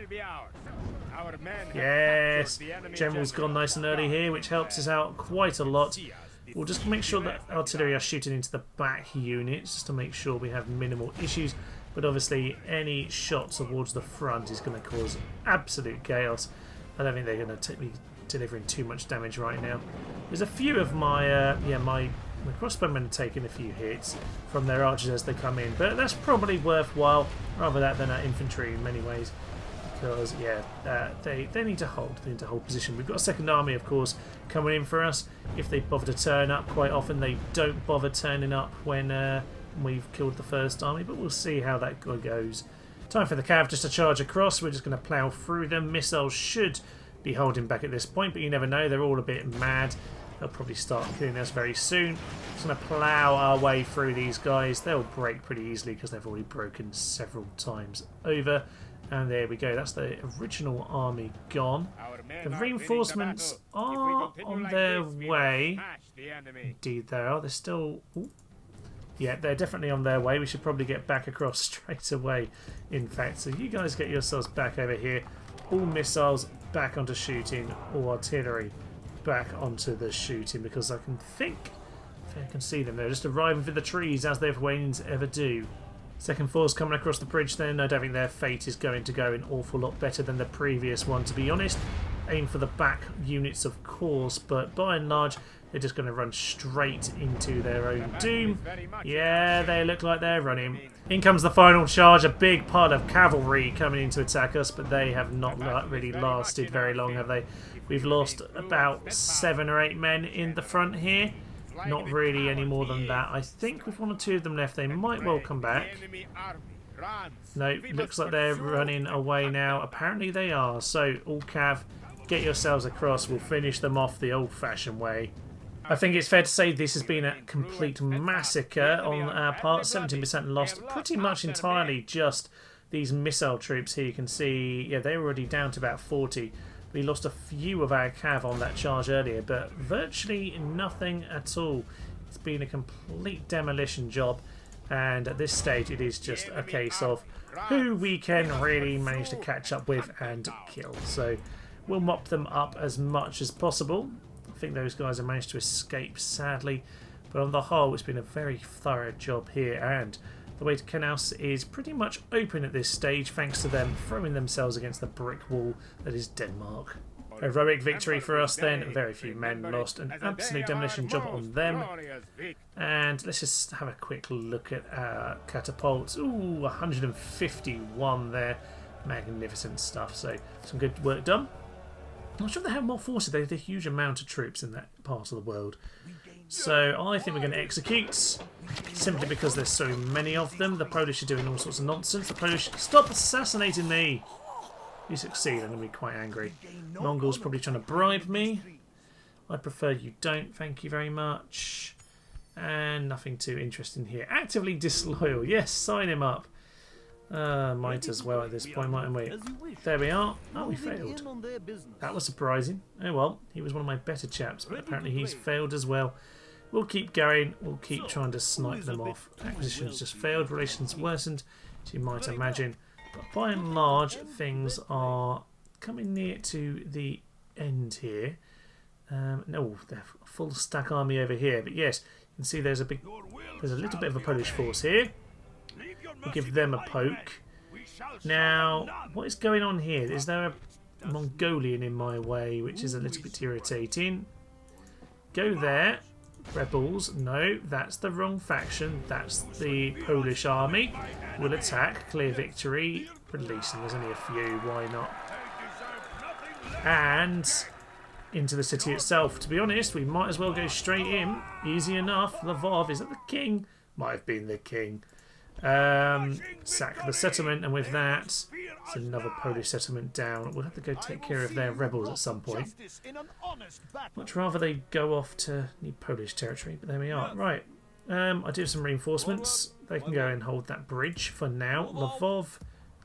Yes, General's gone nice and early here, which helps us out quite a lot. We'll just make sure that artillery are shooting into the back units, just to make sure we have minimal issues. But obviously, any shot towards the front is going to cause absolute chaos. I don't think they're going to be delivering too much damage right now. There's a few of my my crossbowmen taking a few hits from their archers as they come in, but that's probably worthwhile rather that than our infantry in many ways. Because they need to hold. They need to hold position. We've got a second army, of course, coming in for us. If they bother to turn up, quite often they don't bother turning up when we've killed the first army. But we'll see how that goes. Time for the cav just to charge across. We're just going to plough through them. Missiles should be holding back at this point, but you never know. They're all a bit mad. They'll probably start killing us very soon. Just going to plough our way through these guys. They'll break pretty easily because they've already broken several times over. And there we go, that's the original army gone. The reinforcements are on their way. Indeed they are. They're still... Ooh. Yeah, they're definitely on their way. We should probably get back across straight away, in fact. So you guys get yourselves back over here. All missiles back onto shooting, all artillery back onto the shooting, because I can see them. They're just arriving through the trees, as their wains ever do. Second force coming across the bridge then. I don't think their fate is going to go an awful lot better than the previous one, to be honest. Aim for the back units, of course, but by and large, they're just going to run straight into their own doom. Yeah, they look like they're running. In comes the final charge, a big pile of cavalry coming in to attack us, but they have not really lasted very long, have they? We've lost about 7 or 8 men in the front here. Not really any more than that. I think with 1 or 2 of them left, they might well come back. No, looks like they're running away now. Apparently they are. So, all cav, get yourselves across. We'll finish them off the old-fashioned way. I think it's fair to say this has been a complete massacre on our part. 17% lost, pretty much entirely just these missile troops here. You can see, yeah, they're already down to about 40. We lost a few of our cav on that charge earlier, but virtually nothing at all. It's been a complete demolition job, and at this stage it is just a case of who we can really manage to catch up with and kill. So we'll mop them up as much as possible. I think those guys have managed to escape, sadly, but on the whole it's been a very thorough job here, and the way to Knaus is pretty much open at this stage, thanks to them throwing themselves against the brick wall that is Denmark. Heroic victory for us then. Very few men lost. An absolute demolition job on them. And let's just have a quick look at our catapults. Ooh, 151 there. Magnificent stuff. So some good work done. I'm not sure if they have more forces. They have a huge amount of troops in that part of the world. So I think we're going to execute, simply because there's so many of them. The Polish are doing all sorts of nonsense. The Polish, stop assassinating me! If you succeed, I'm going to be quite angry. Mongols probably trying to bribe me. I prefer you don't, thank you very much. And nothing too interesting here. Actively disloyal, yes, sign him up. Might as well at this point, mightn't we? There we are. Oh, we failed. That was surprising. Oh well, he was one of my better chaps, but apparently he's failed as well. We'll keep going. We'll keep trying to snipe them off. Acquisitions just failed. Relations worsened, as you might imagine. But by and large, things are coming near to the end here. No, they're a full stack army over here. But yes, you can see there's a little bit of a Polish force here. We'll give them a poke. Now, what is going on here? Is there a Mongolian in my way, which is a little bit irritating? Go there. Rebels. No, that's the wrong faction. That's the Polish army. We'll attack. Clear victory. Release them. There's only a few. Why not? And into the city itself. To be honest, we might as well go straight in. Easy enough. Lvov, is that the king? Might have been the king. Sack the settlement, and with that, it's another Polish settlement down. We'll have to go take care of their rebels at some point. Much rather they go off to new Polish territory, but there we are. Right, I do have some reinforcements. They can go and hold that bridge for now. Lvov,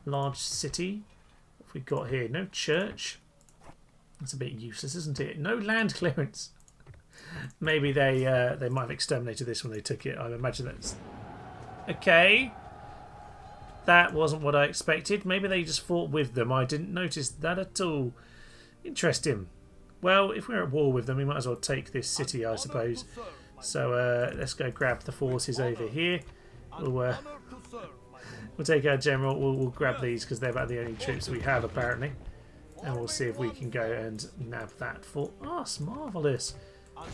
large city. What have we got here? No church. That's a bit useless, isn't it? No land clearance. Maybe they might have exterminated this when they took it. I imagine that's... Okay. That wasn't what I expected. Maybe they just fought with them. I didn't notice that at all. Interesting. Well, if we're at war with them, we might as well take this city, I suppose. So let's go grab the forces over here. We'll take our general. We'll grab these because they're about the only troops we have, apparently. And we'll see if we can go and nab that for us. Marvellous.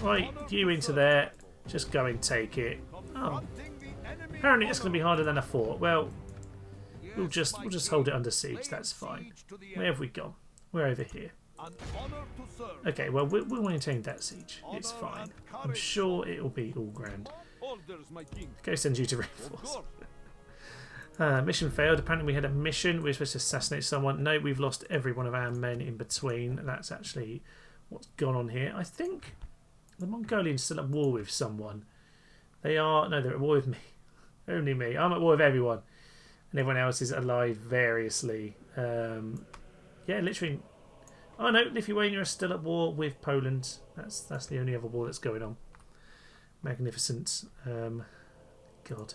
Right, you into there. Just go and take it. Oh. Apparently it's going to be harder than I thought. Well, we'll just hold it under siege. That's fine. Where have we gone? We're over here. Okay, well, we'll maintain that siege. It's fine. I'm sure it'll be all grand. Go send you to reinforce. Mission failed. Apparently we had a mission. We were supposed to assassinate someone. No, we've lost every one of our men in between. That's actually what's gone on here. I think the Mongolians are still at war with someone. They are... No, they're at war with me. Only me. I'm at war with everyone. And everyone else is allied variously. Yeah, literally... Oh no, Lithuania is still at war with Poland. That's the only other war that's going on. Magnificent. God.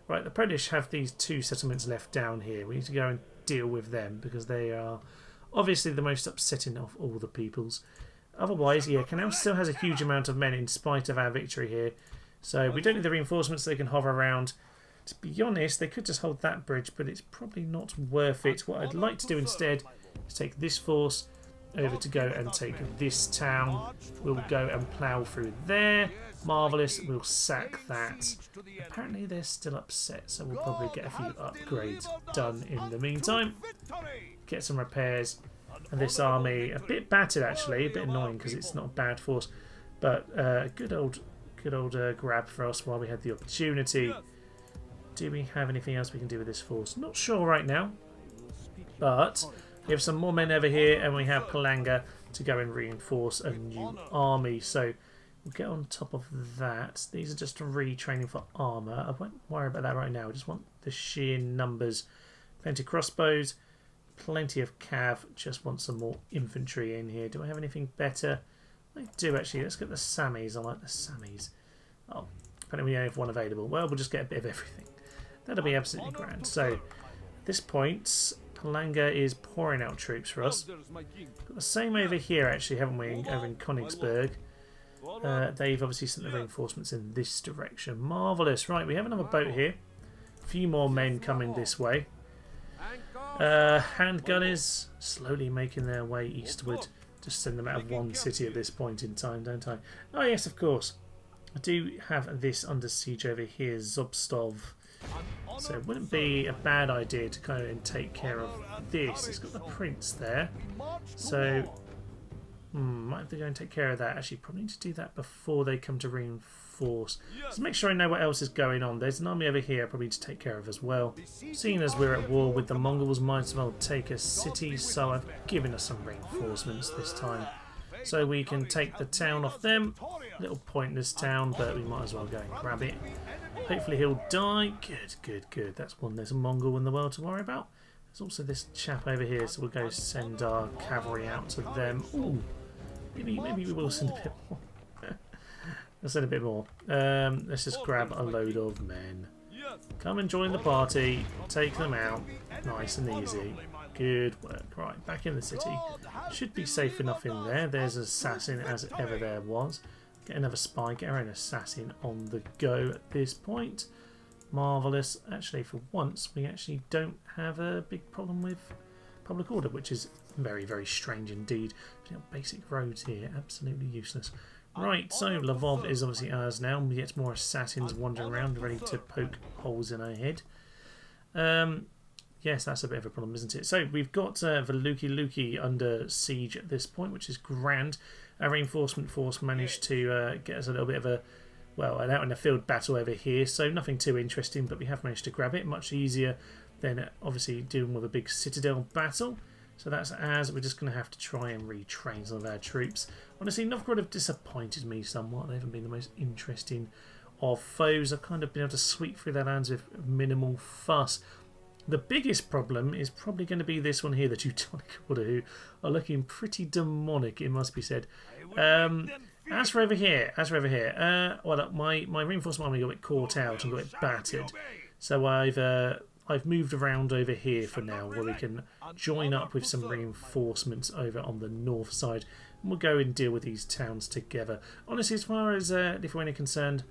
Right, the Polish have these 2 settlements left down here. We need to go and deal with them because they are obviously the most upsetting of all the peoples. Otherwise, yeah, Canal still has a huge amount of men in spite of our victory here. So we don't need the reinforcements, they can hover around. To be honest, they could just hold that bridge, but it's probably not worth it. What I'd like to do instead is take this force over to go and take this town. We'll go and plough through there. Marvellous. We'll sack that. Apparently they're still upset, so we'll probably get a few upgrades done in the meantime. Get some repairs. And this army, a bit battered actually, a bit annoying because it's not a bad force, but good old grab for us while we had the opportunity. Do we have anything else we can do with this force? Not sure right now, but we have some more men over here, and we have Palanga to go and reinforce a new army. So we'll get on top of that. These are just retraining for armour. I won't worry about that right now. I just want the sheer numbers. Plenty of crossbows, plenty of cav. Just want some more infantry in here. Do I have anything better? I do actually. Let's get the Samis. I like the Samis. Oh, apparently we only have one available. Well, we'll just get a bit of everything. That'll be absolutely grand. So at this point, Palanga is pouring out troops for us. Got the same over here actually, haven't we, over in Königsberg. They've obviously sent the reinforcements in this direction. Marvellous. Right, we have another boat here. A few more men coming this way. Handgunners slowly making their way eastward. Just send them out of one city at this point in time, don't I? Oh yes, of course. I do have this under siege over here, Zobstov. So it wouldn't be a bad idea to go and take care of this. It's got the prince there. So, might have to go and take care of that. Actually, probably need to do that before they come to reinforce. Just make sure I know what else is going on. There's an army over here I probably need to take care of as well. Seeing as we're at war with the Mongols, might as well take a city. So I've given us some reinforcements this time. So we can take the town off them. Little pointless town, but we might as well go and grab it. Hopefully he'll die. Good, good, good. That's one less Mongol in the world to worry about. There's also this chap over here, so we'll go send our cavalry out to them. Ooh, maybe we will send a bit more. Let's send a bit more. Let's just grab a load of men. Come and join the party. Take them out. Nice and easy. Good work. Right, back in the city. Should be safe enough in there. There's an assassin as ever there was. Get another spy. Get our own assassin on the go at this point. Marvellous. Actually, for once, we actually don't have a big problem with public order, which is very, very strange indeed. Basic roads here. Absolutely useless. Right, so Lvov is obviously ours now. We get more assassins wandering around, ready to poke holes in our head. Yes, that's a bit of a problem, isn't it? So we've got Veluki under siege at this point, which is grand. Our reinforcement force managed to get us a little bit of a, well, an out in the field battle over here. So nothing too interesting, but we have managed to grab it. Much easier than obviously dealing with a big citadel battle. So that's ours. We're just going to have to try and retrain some of our troops. Honestly, Novgorod have disappointed me somewhat. They haven't been the most interesting of foes. I've kind of been able to sweep through their lands with minimal fuss. The biggest problem is probably going to be this one here, the Teutonic Order, who are looking pretty demonic, it must be said. As for over here, well, my reinforcement army got a bit caught out and got a bit battered. So I've I've moved around over here for now, where we can join up with some reinforcements over on the north side, and we'll go and deal with these towns together. Honestly, as far as Lithuania concerned,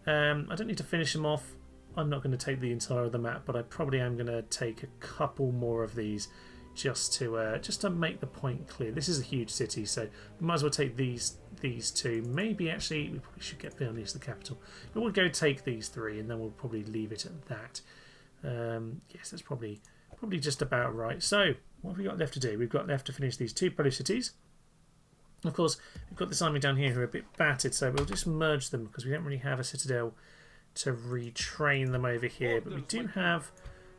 I don't need to finish them off. I'm not going to take the entire of the map, but I probably am going to take a couple more of these just to make the point clear. This is a huge city, so we might as well take these two. Maybe actually we probably should get Vilnius, the capital, but we'll go take these three, and then we'll probably leave it at that. Yes, that's probably just about right. So what have we got left to do? We've got left to finish these two Polish cities. Of course, we've got this army down here who are a bit battered, so we'll just merge them because we don't really have a citadel to retrain them over here. But we do have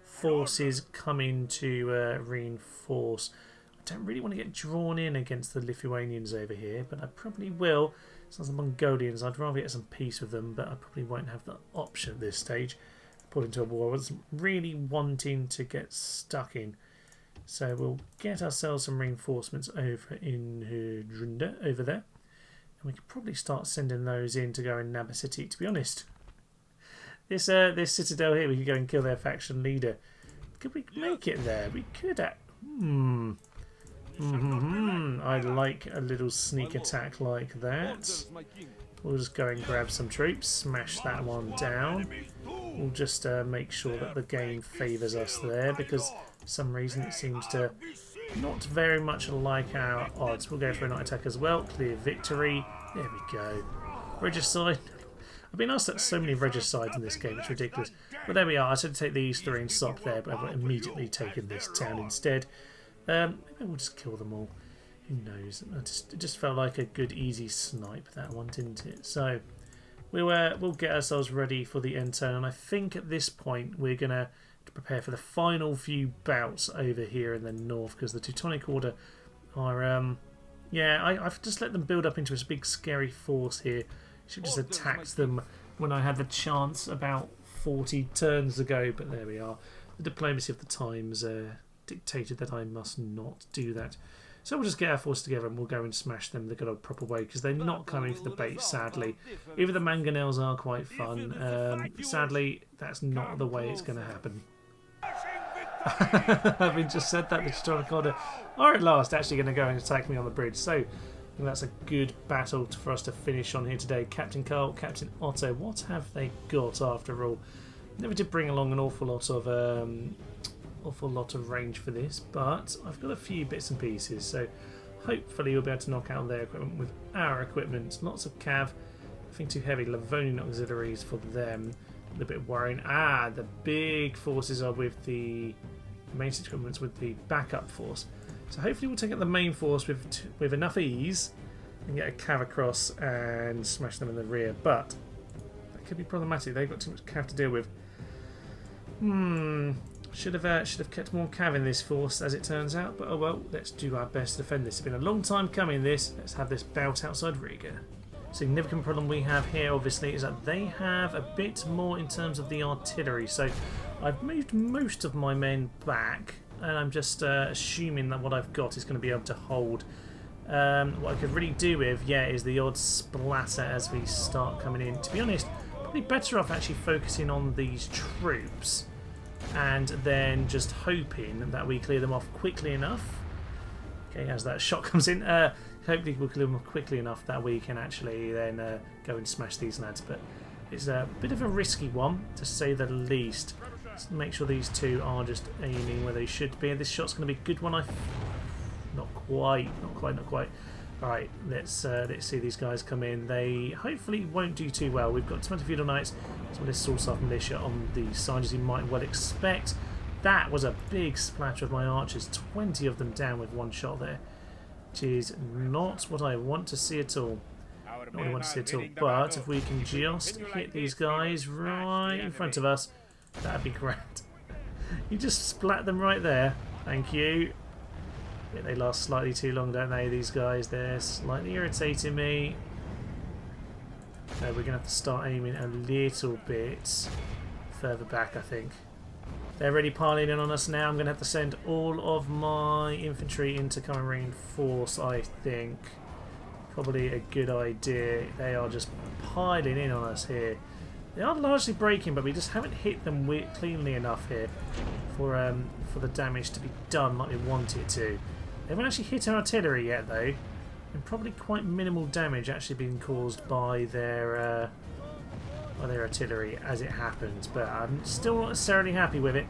forces coming to reinforce. I don't really want to get drawn in against the Lithuanians over here, but I probably will. Since the Mongolians, I'd rather get some peace with them, but I probably won't have the option at this stage. Put into a war I wasn't really wanting to get stuck in. So we'll get ourselves some reinforcements over in Drunda, over there. And we could probably start sending those in to go and nab a city. To be honest, this citadel here, we could go and kill their faction leader. Could we make it there? We could. I like a little sneak attack like that. We'll just go and grab some troops, smash that one down. We'll just make sure that the game favours us there, because for some reason it seems to not very much like our odds. We'll go for a night attack as well. Clear victory. There we go. Regicide. I've been asked at so many regicides in this game, it's ridiculous. But there we are. I should take these three and stop there, but I've immediately taken this town instead. Maybe we'll just kill them all. Who knows? It just felt like a good, easy snipe, that one, didn't it? So we'll get ourselves ready for the end turn, and I think at this point we're going to prepare for the final few bouts over here in the north, because the Teutonic Order are... yeah, I've just let them build up into a big, scary force here. Should just attacked them when I had the chance about 40 turns ago, but there we are. The diplomacy of the times dictated that I must not do that. So we'll just get our force together and we'll go and smash them the good old proper way, because they're not coming for the bait, sadly. Even the mangonels are quite fun. Sadly, that's not the way it's going to happen. Having just said that, the Teutonic Order are at last actually going to go and attack me on the bridge. So I think that's a good battle for us to finish on here today. Captain Karl, Captain Otto, what have they got after all? Never did bring along an awful lot of range for this, but I've got a few bits and pieces, so hopefully we'll be able to knock out their equipment with our equipment. Lots of cav, nothing too heavy. Livonian auxiliaries for them, a little bit worrying. The big forces are with the main equipments with the backup force, so hopefully we'll take out the main force with enough ease and get a cav across and smash them in the rear, but that could be problematic. They've got too much cav to deal with. Should have kept more cav in this force, as it turns out, but oh well, let's do our best to defend this. It's been a long time coming, this. Let's have this bout outside Riga. Significant problem we have here, obviously, is that they have a bit more in terms of the artillery. So I've moved most of my men back, and I'm just assuming that what I've got is going to be able to hold. What I could really do with, is the odd splatter as we start coming in. To be honest, probably better off actually focusing on these troops and then just hoping that we clear them off quickly enough. Okay, as that shot comes in, hopefully we'll clear them off quickly enough that we can actually then go and smash these lads. But it's a bit of a risky one, to say the least. Let's make sure these two are just aiming where they should be. This shot's going to be a good one. Not quite. Alright, let's see these guys come in. They hopefully won't do too well. We've got 20 feudal knights, as well as Source-Off militia on the side, as you might well expect. That was a big splatter of my archers. 20 of them down with one shot there, which is not what I want to see at all. Not what I want to see at all. But if we can just hit these guys right in front of us, that'd be great. You just splat them right there. Thank you. They last slightly too long, don't they, these guys? They're slightly irritating me. So we're going to have to start aiming a little bit further back, I think. They're already piling in on us now. I'm going to have to send all of my infantry in to come and reinforce, I think. Probably a good idea. They are just piling in on us here. They are largely breaking, but we just haven't hit them cleanly enough here for the damage to be done like we want it to. They haven't actually hit our artillery yet, though, and probably quite minimal damage actually being caused by their artillery as it happens. But I'm still not necessarily happy with it.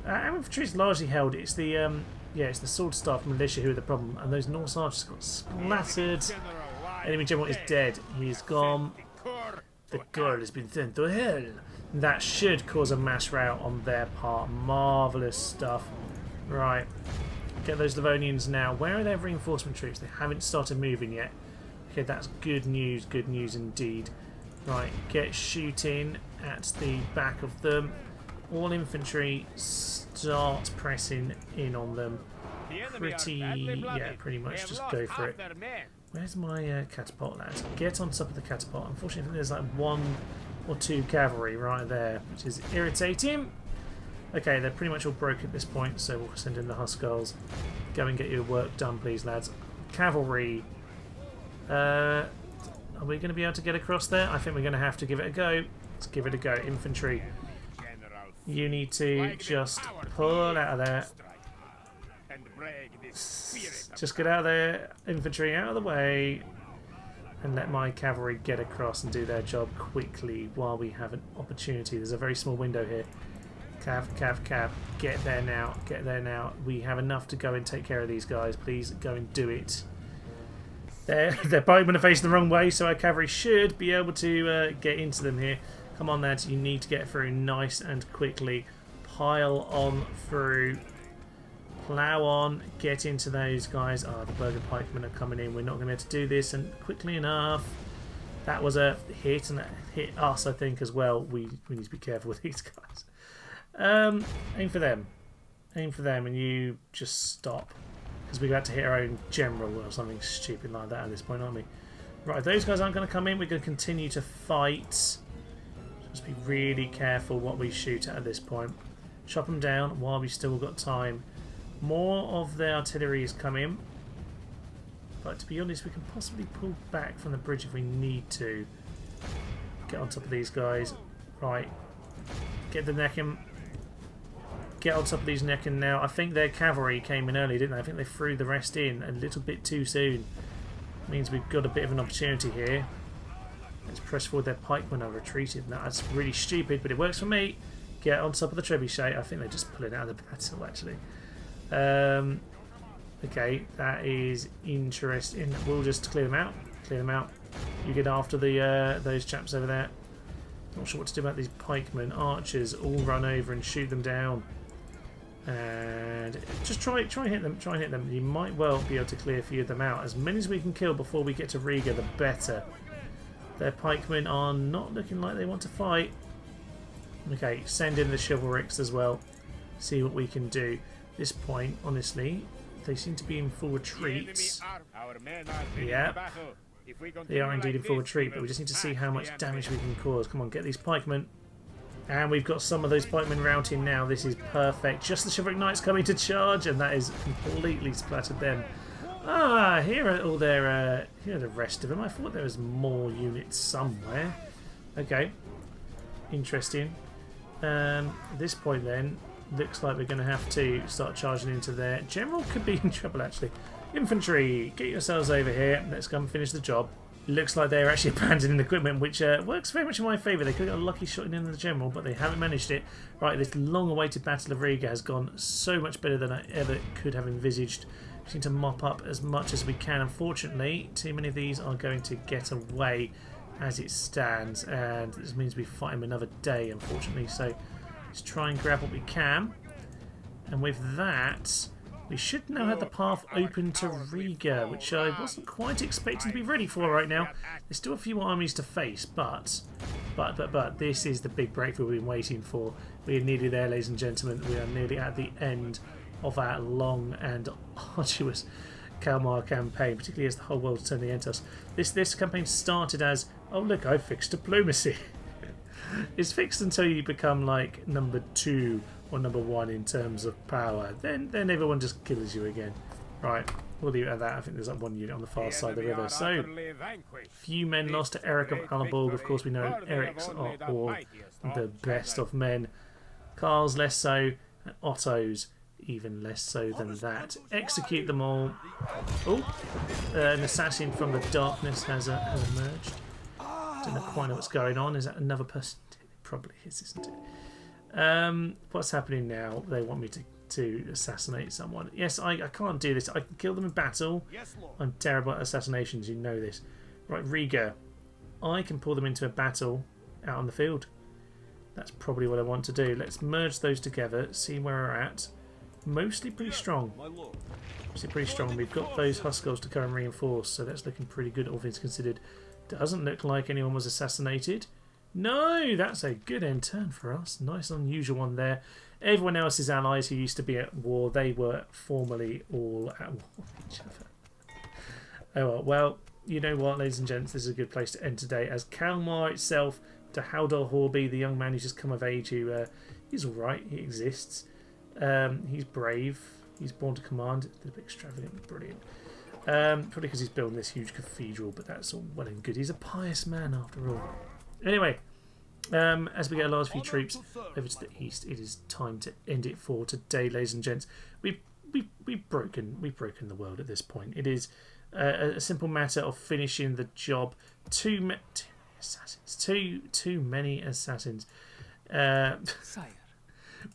Our infantry is largely held. It's the it's the sword staff militia who are the problem, and those Norse archers got splattered. Enemy general is dead. He's gone. The girl has been sent to hell. That should cause a mass rout on their part. Marvellous stuff. Right. Get those Livonians now. Where are their reinforcement troops? They haven't started moving yet. Okay, that's good news. Good news indeed. Right, get shooting at the back of them. All infantry, start pressing in on them. Pretty much just go for it. Where's my catapult, lads? Get on top of the catapult. Unfortunately, there's like 1 or 2 cavalry right there, which is irritating. Okay, they're pretty much all broke at this point, so we'll send in the Huskarls. Go and get your work done, please, lads. Cavalry. Are we going to be able to get across there? I think we're going to have to give it a go. Let's give it a go. Infantry. You need to just pull out of there. Just get out of there, infantry, out of the way, and let my cavalry get across and do their job quickly while we have an opportunity. There's a very small window here. Cav, get there now, get there now. We have enough to go and take care of these guys. Please go and do it. Their pikemen are facing the wrong way, so our cavalry should be able to get into them here. Come on, lads, you need to get through nice and quickly. Pile on through. Plough on, get into those guys. The Bergen pikemen are coming in. We're not going to be able to do this and quickly enough. That was a hit, and that hit us, I think, as well. We need to be careful with these guys. Aim for them. Aim for them, and you just stop. Because we're about to hit our own general or something stupid like that at this point, aren't we? Right, those guys aren't going to come in. We're going to continue to fight. Just be really careful what we shoot at this point. Chop them down while we've still got time. More of the artillery is coming, but to be honest, we can possibly pull back from the bridge if we need to. Get on top of these guys. Right, get the necking. Get on top of these necking now. I think their cavalry came in early, didn't they? I think they threw the rest in a little bit too soon. Means we've got a bit of an opportunity here. Let's press forward. Their pikemen are retreated. Now, that's really stupid, but it works for me. Get on top of the trebuchet. I think they're just pulling out of the battle, actually. Okay, that is interesting. We'll just clear them out. Clear them out. You get after the those chaps over there. Not sure what to do about these pikemen. Archers all run over and shoot them down. And just try and hit them. Try and hit them. You might well be able to clear a few of them out. As many as we can kill before we get to Riga, the better. Their pikemen are not looking like they want to fight. Okay, send in the chivalrics as well. See what we can do. This point, honestly, they seem to be in full retreat. Yeah, they are indeed in full retreat, but we just need to see how much damage we can cause. Come on, get these pikemen. And we've got some of those pikemen routing now. This is perfect. Just the chivalric knights coming to charge, and that is completely splattered them. Here are all their. Here are the rest of them. I thought there was more units somewhere. Okay, interesting. At this point, then. Looks like we're going to have to start charging into there. General could be in trouble, actually. Infantry, get yourselves over here. Let's come finish the job. Looks like they're actually abandoning equipment, which works very much in my favour. They could have got a lucky shot in the general, but they haven't managed it. Right, this long-awaited Battle of Riga has gone so much better than I ever could have envisaged. We need to mop up as much as we can. Unfortunately, too many of these are going to get away as it stands, and this means we fight them another day, unfortunately. So let's try and grab what we can, and with that we should now have the path open to Riga, which I wasn't quite expecting to be ready for right now. There's still a few armies to face, but this is the big breakthrough we've been waiting for. We are nearly there, ladies and gentlemen. We are nearly at the end of our long and arduous Kalmar campaign, particularly as the whole world turned against us. This campaign started as, oh look, I fixed diplomacy. It's fixed until you become like number 2 or number 1 in terms of power. Then everyone just kills you again. Right, we'll leave it at that. I think there's like one unit on the far side of the river. So, few men lost to Eric of Allenborg. Of course, we know Eric's are all the best of men. Karl's less so, and Otto's even less so than that. Execute them all. Oh, an assassin from the darkness has emerged. Don't know quite know what's going on. Is that another person? It probably is, isn't it? What's happening now? They want me to assassinate someone. Yes, I can't do this. I can kill them in battle. I'm terrible at assassinations, you know this. Right, Riga. I can pull them into a battle out on the field. That's probably what I want to do. Let's merge those together, see where we're at. Mostly pretty strong. Mostly pretty strong. We've got those Huskars to come and reinforce, so that's looking pretty good, all things considered. Doesn't look like anyone was assassinated. No, that's a good end turn for us. Nice unusual one there. Everyone else's allies who used to be at war, they were formerly all at war with each other. Oh well, you know what, ladies and gents, this is a good place to end today, as Kalmar itself, to Haldor Horby, the young man who's just come of age, who he's alright, he exists. He's brave, he's born to command, a bit extravagant, brilliant. Probably because he's building this huge cathedral, but that's all well and good. He's a pious man after all. Anyway, as we get a large few troops over to the east, it is time to end it for today, ladies and gents. We've broken the world at this point. It is a simple matter of finishing the job. Too many assassins. Sire.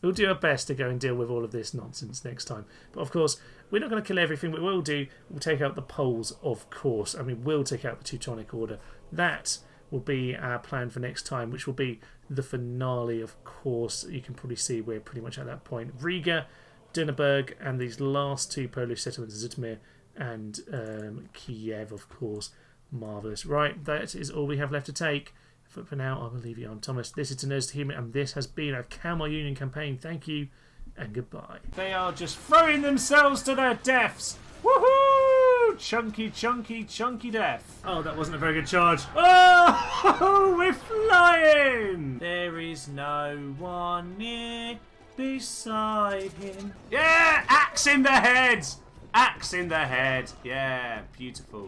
We'll do our best to go and deal with all of this nonsense next time. But of course, we're not going to kill everything. What we'll do, we'll take out the Poles, of course. I mean, we'll take out the Teutonic Order. That will be our plan for next time, which will be the finale, of course. You can probably see we're pretty much at that point. Riga, Dunnaburg, and these last two Polish settlements, Zhytomyr and Kiev, of course. Marvellous. Right, that is all we have left to take. For now, I will leave you on. Thomas, this is To Nose to Human, and this has been a Kalmar Union campaign. Thank you, and goodbye. They are just throwing themselves to their deaths. Woohoo! Chunky, chunky, chunky death. Oh, that wasn't a very good charge. Oh, we're flying! There is no one near beside him. Yeah, axe in the head! Axe in the head. Yeah, beautiful.